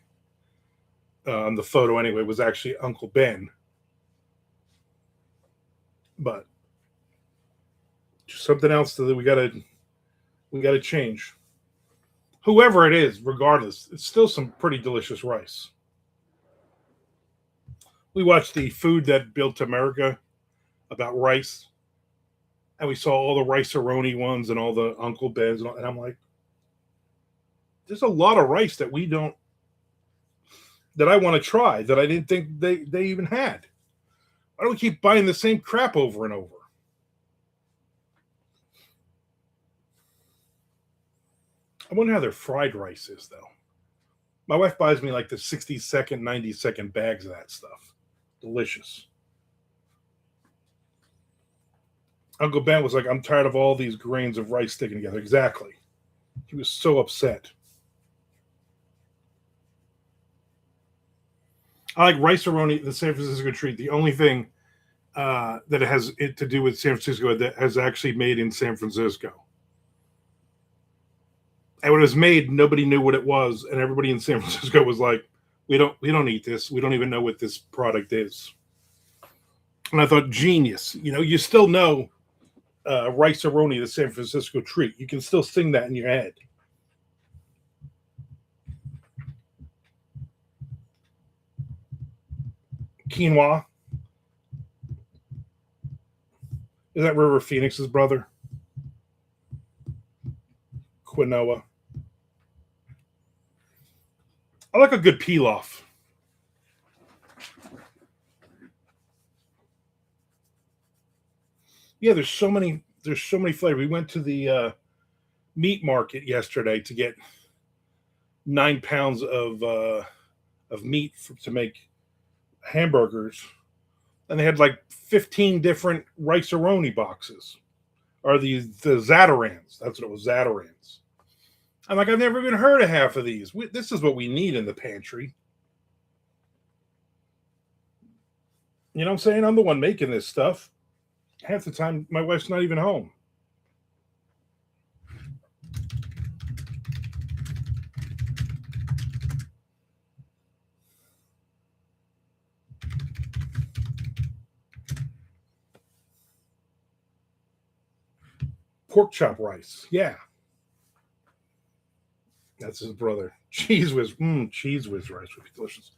photo anyway was actually Uncle Ben, but something else that we gotta change. Whoever it is, regardless, it's still some pretty delicious rice. We watched the Food That Built America about rice, and we saw all the rice-a-roni ones and all the Uncle Ben's, and I'm like, there's a lot of rice that we don't that I want to try that I didn't think they even had. Why do we keep buying the same crap over and over? I wonder how their fried rice is, though. My wife buys me like the 60-second, 90-second bags of that stuff. Delicious. Uncle Ben was like, I'm tired of all these grains of rice sticking together. Exactly. He was so upset. I like rice-a-roni, the San Francisco treat. The only thing that it has it to do with San Francisco that has actually made in San Francisco. And when it was made, nobody knew what it was, and everybody in San Francisco was like, "We don't eat this. We don't even know what this product is." And I thought, genius. You know, you still know rice-a-roni, the San Francisco treat. You can still sing that in your head. Quinoa. Is that River Phoenix's brother? Quinoa. I like a good pilaf. Yeah, there's so many flavors. We went to the meat market yesterday to get 9 pounds of meat to make hamburgers, and they had like 15 different rice-a-roni boxes, or the Zatarans. That's what it was, Zatarans. I'm like, I've never even heard of half of these. This is what we need in the pantry. You know what I'm saying? I'm the one making this stuff. Half the time, my wife's not even home. Pork chop rice. Yeah, that's his brother. Cheese whiz rice would be delicious.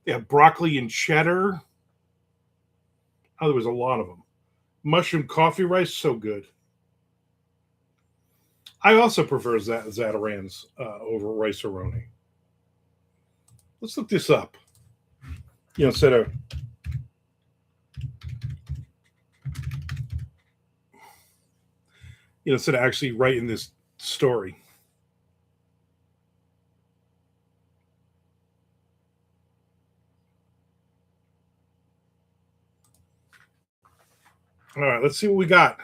Yeah, broccoli and cheddar. Oh, there was a lot of them. Mushroom coffee rice, so good. I also prefer Zatarans over rice-a-roni. Let's look this up. You know, instead of instead of actually writing this story. All right, let's see what we got.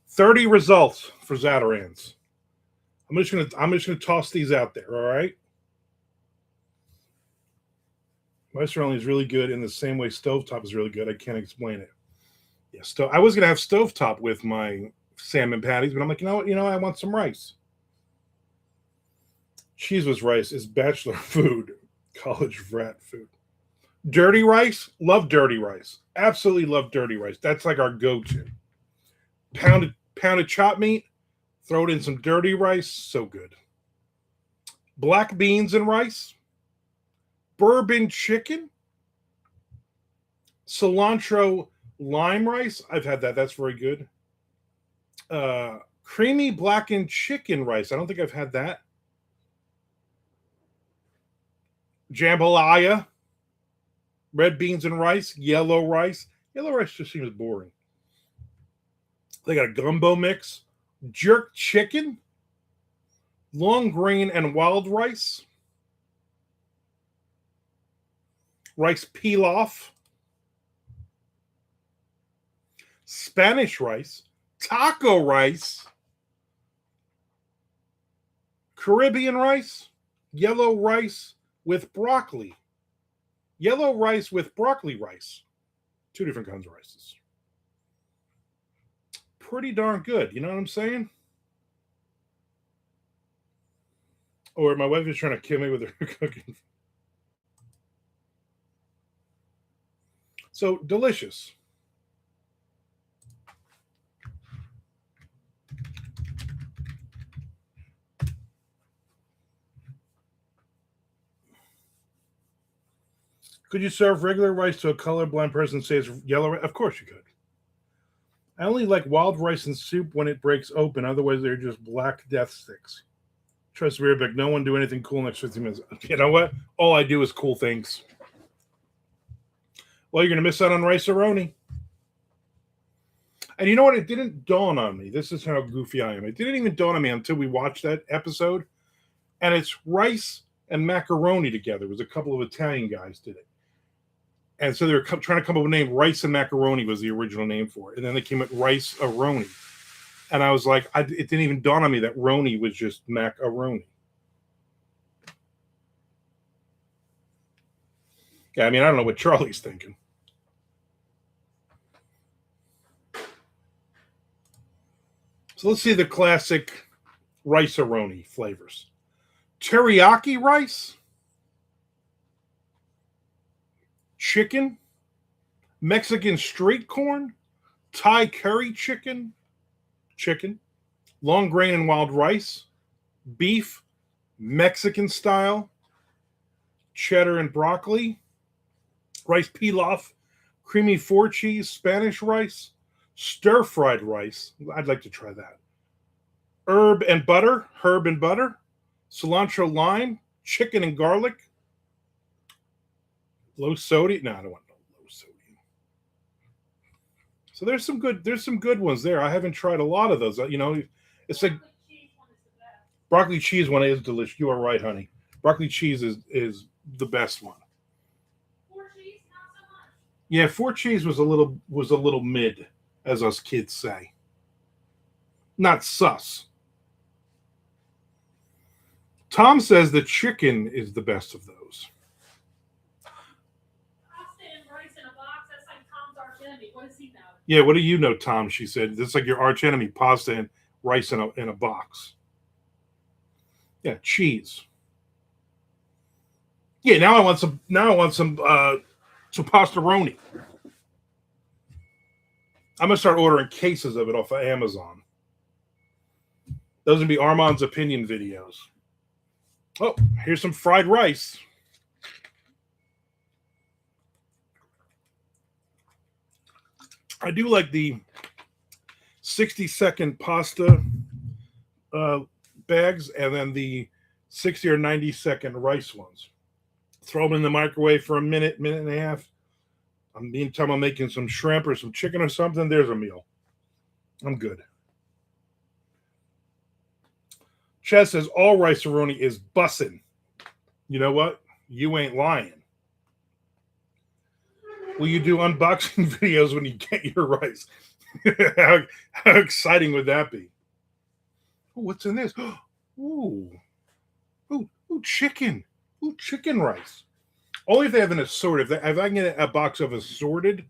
30 results for Zatarans. I'm just gonna toss these out there. All right. Macaroni is really good in the same way stovetop is really good. I can't explain it. Yeah, I was gonna have stovetop with my salmon patties, but I'm like, I want some rice. Cheese with rice is bachelor food, college rat food. Dirty rice, love dirty rice. Absolutely love dirty rice. That's like our go-to. Pounded chopped meat, throw it in some dirty rice, so good. Black beans and rice, bourbon chicken, cilantro lime rice. I've had that. That's very good. Creamy blackened chicken rice. I don't think I've had that. Jambalaya, red beans and rice, yellow rice. Yellow rice just seems boring. They got a gumbo mix, jerk chicken, long grain and wild rice, rice pilaf, Spanish rice, taco rice, Caribbean rice, yellow rice with broccoli. Yellow rice with broccoli rice. Two different kinds of rices. Pretty darn good. You know what I'm saying? Or my wife is trying to kill me with her cooking. So delicious. Could you serve regular rice to a colorblind person and say it's yellow rice? Of course you could. I only like wild rice and soup when it breaks open. Otherwise, they're just black death sticks. Trust me, Rebecca, no one do anything cool next 15 minutes. You know what? All I do is cool things. Well, you're going to miss out on rice-a-roni. And you know what? It didn't dawn on me. This is how goofy I am. It didn't even dawn on me until we watched that episode. And it's rice and macaroni together. It was a couple of Italian guys did it. And so they were trying to come up with a name. Rice and macaroni was the original name for it. And then they came with rice-a-roni. And I was like, it didn't even dawn on me that roni was just macaroni. Yeah, I mean, I don't know what Charlie's thinking. So let's see the classic rice-a-roni flavors. Teriyaki rice, chicken, Mexican street corn, Thai curry chicken, long grain and wild rice, beef, Mexican style, cheddar and broccoli, rice pilaf, creamy four cheese, Spanish rice, stir-fried rice. I'd like to try that. Herb and butter, cilantro lime, chicken and garlic, low sodium. No, I don't want no low sodium. So there's some good ones there. I haven't tried a lot of those. It's like broccoli cheese one is delicious. You are right, honey. Broccoli cheese is the best one. Four cheese, not so much. Yeah, four cheese was a little mid, as us kids say. Not sus. Tom says the chicken is the best of those. Pasta and rice in a box, that's like Tom's arch enemy. What does he know? Yeah, what do you know, Tom? She said. That's like your arch enemy, pasta and rice in a box. Yeah, cheese. Yeah, now I want some pastaroni. I'm gonna start ordering cases of it off of Amazon. Those would be Armand's opinion videos. Oh, here's some fried rice. I do like the 60-second pasta bags and then the 60 or 90-second rice ones. Throw them in the microwave for a minute and a half. Meantime, I'm making some shrimp or some chicken or something. There's a meal. I'm good. Chaz says all rice-a-roni is bussin'. You know what? You ain't lying. Will you do unboxing videos when you get your rice? how exciting would that be? Oh, what's in this? Ooh, ooh, chicken. Ooh, chicken rice. Only if they have an assorted. If I can get a box of assorted,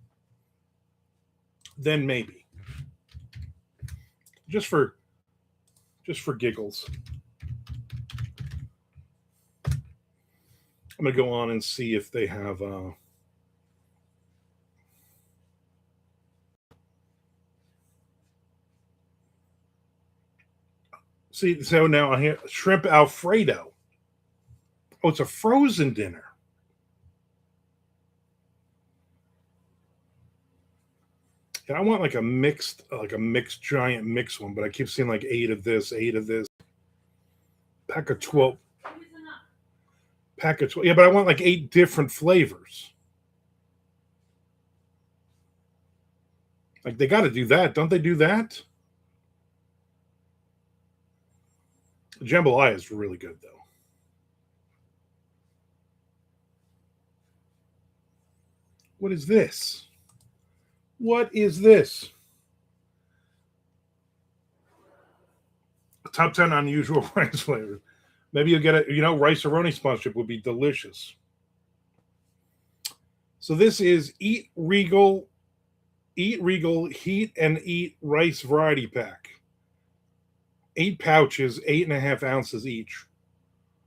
then maybe. Just for giggles. I'm gonna go on and see if they have. See, so now I have shrimp Alfredo. Oh, it's a frozen dinner. And I want like a mixed giant mix one, but I keep seeing like 8 of this, 8 of this. Pack of 12. Pack of 12. Yeah, but I want like 8 different flavors. Like they got to do that, don't they? Do that? Jambalaya is really good though. What is this? What is this? Top 10 unusual rice flavors. Maybe you'll get a rice-a-roni sponsorship would be delicious. So this is Eat Regal Heat and Eat Rice Variety Pack. 8 pouches, 8.5 ounces each.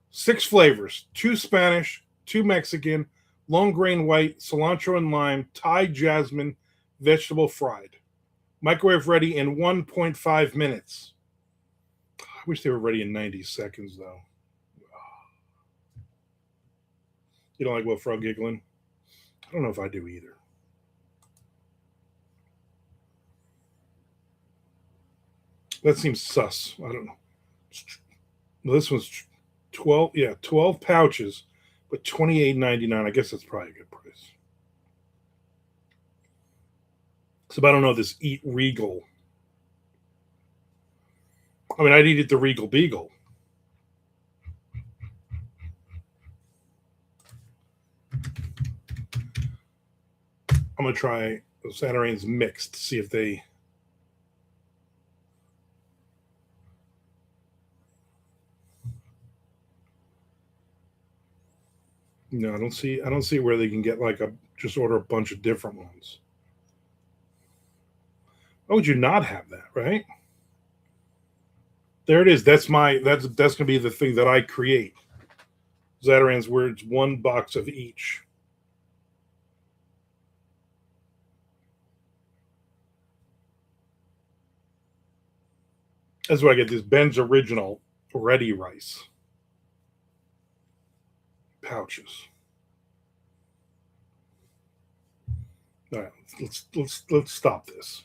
6 flavors: 2 Spanish, 2 Mexican, long grain white, cilantro and lime, Thai jasmine, vegetable fried. Microwave ready in 1.5 minutes. I wish they were ready in 90 seconds, though. You don't like Will Frog giggling? I don't know if I do either. That seems sus. I don't know. This one's 12. Yeah, 12 pouches, but $28.99. I guess that's probably a good price. So, but I don't know this Eat Regal. I mean, I'd eat it the Regal Beagle. I'm gonna try Saturane's mixed. See if they. No, I don't see. I don't see where they can get like just order a bunch of different ones. How would you not have that, right? There it is. That's gonna be the thing that I create. Zataran's words, 1 box of each. That's where I get this Ben's Original Ready Rice pouches. All right, let's stop this.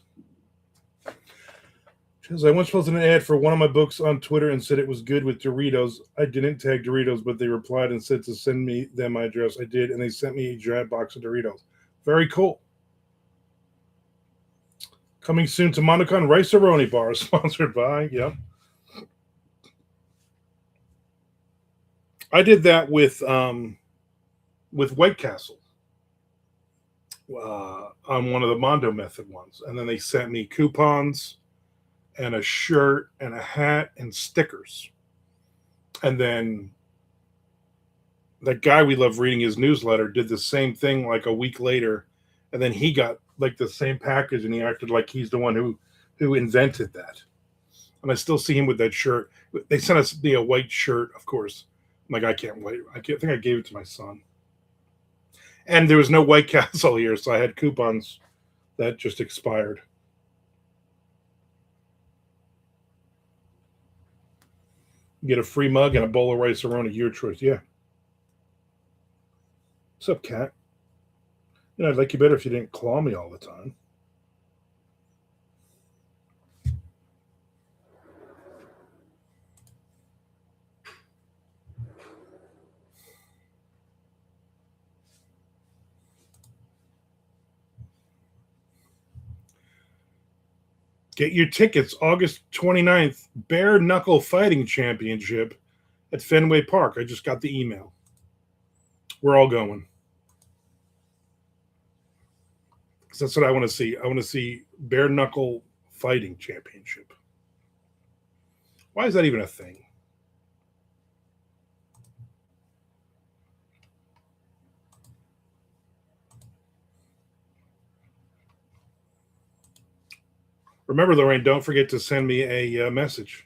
Because I once posted an ad for one of my books on Twitter and said it was good with Doritos. I didn't tag Doritos, but they replied and said to send me them my address. I did, and they sent me a giant box of Doritos. Very cool. Coming soon to Monocon Rice-A-Roni Bar, sponsored by, yep. I did that with White Castle on one of the Mondo Method ones, and then they sent me coupons and a shirt and a hat and stickers. And then that guy we love reading his newsletter did the same thing like a week later, and then he got like the same package, and he acted like he's the one who invented that. And I still see him with that shirt. They sent us a white shirt, of course. I'm like, I can't wait. I think I gave it to my son. And there was no White Castle here, so I had coupons that just expired. You get a free mug and a bowl of rice-a-roni, your choice. Yeah. What's up, cat? I'd like you better if you didn't claw me all the time. Get your tickets August 29th, Bare Knuckle Fighting Championship at Fenway Park. I just got the email. We're all going. Because that's what I want to see. I want to see Bare Knuckle Fighting Championship. Why is that even a thing? Remember, Lorraine, don't forget to send me a message.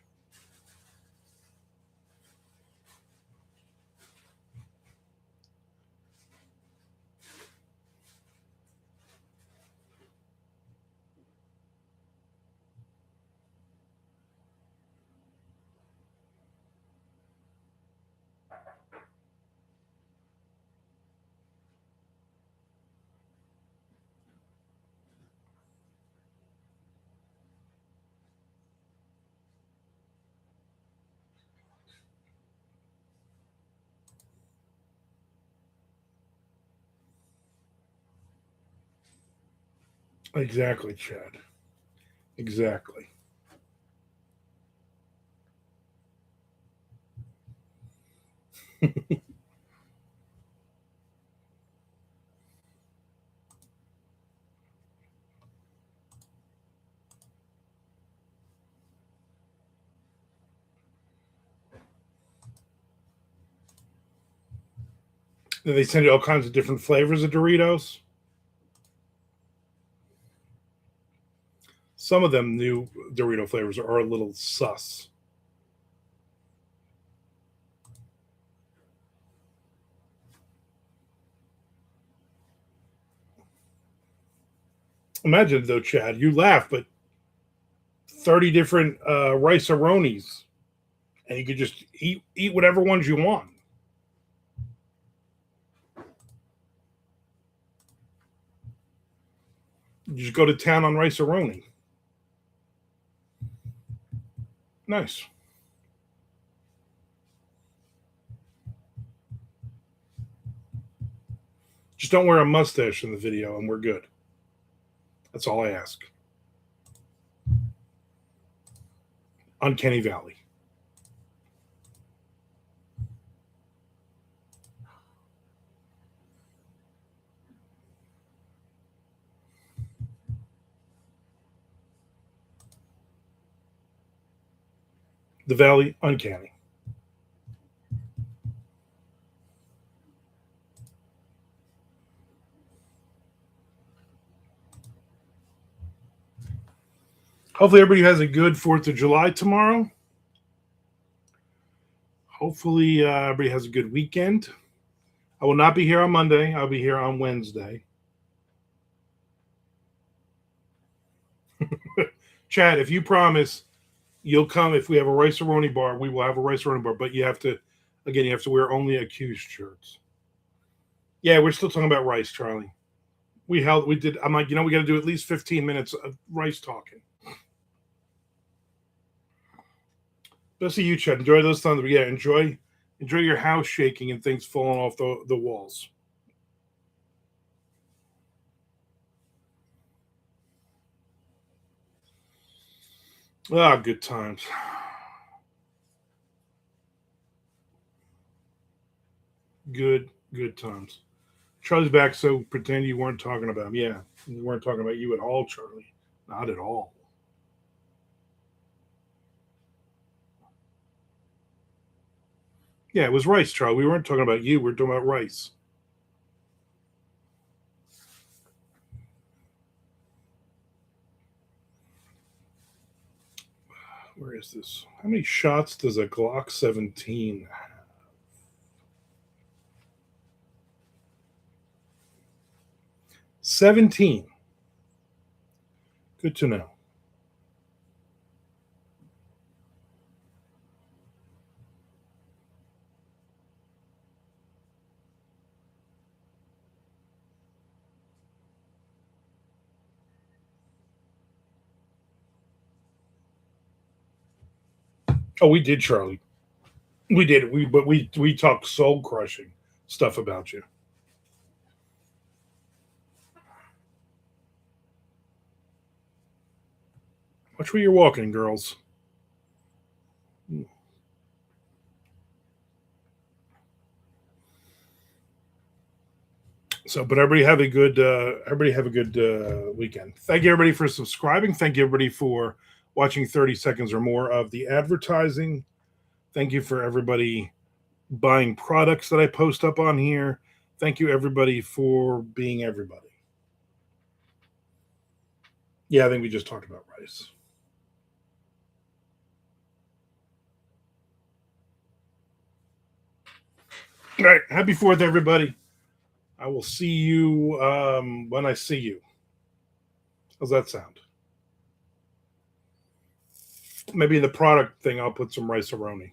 Exactly, Chad. Exactly. Then they send you all kinds of different flavors of Doritos. Some of them new Dorito flavors are a little sus. Imagine though, Chad, you laugh, but 30 different rice-a-ronis, and you could just eat whatever ones you want. You just go to town on rice-a-roni. Nice. Just don't wear a mustache in the video, and we're good. That's all I ask. Uncanny Valley. The Valley, uncanny. Hopefully, everybody has a good 4th of July tomorrow. Hopefully, everybody has a good weekend. I will not be here on Monday. I'll be here on Wednesday. Chad, if you promise you'll come if we have a rice-a-roni bar, we will have a rice-a-roni bar, but you have to wear only accused shirts. Yeah, we're still talking about rice, Charlie. I'm like, we got to do at least 15 minutes of rice talking. Best of you, Chad. Enjoy those thunder. Yeah, enjoy your house shaking and things falling off the walls. Ah, good times. Good times. Charlie's back, so pretend you weren't talking about him. Yeah, we weren't talking about you at all, Charlie. Not at all. Yeah, it was rice, Charlie. We weren't talking about you. We were talking about rice. Where is this? How many shots does a Glock 17 have? 17. Good to know. Oh, we did, Charlie. We did. We talked soul crushing stuff about you. Watch where you're walking, girls. So, but everybody have a good weekend. Thank you everybody for subscribing. Thank you everybody for watching 30 seconds or more of the advertising. Thank you for everybody buying products that I post up on here. Thank you everybody for being everybody. Yeah, I think we just talked about rice. All right, happy 4th, everybody. I will see you when I see you. How's that sound? Maybe in the product thing, I'll put some rice-a-roni.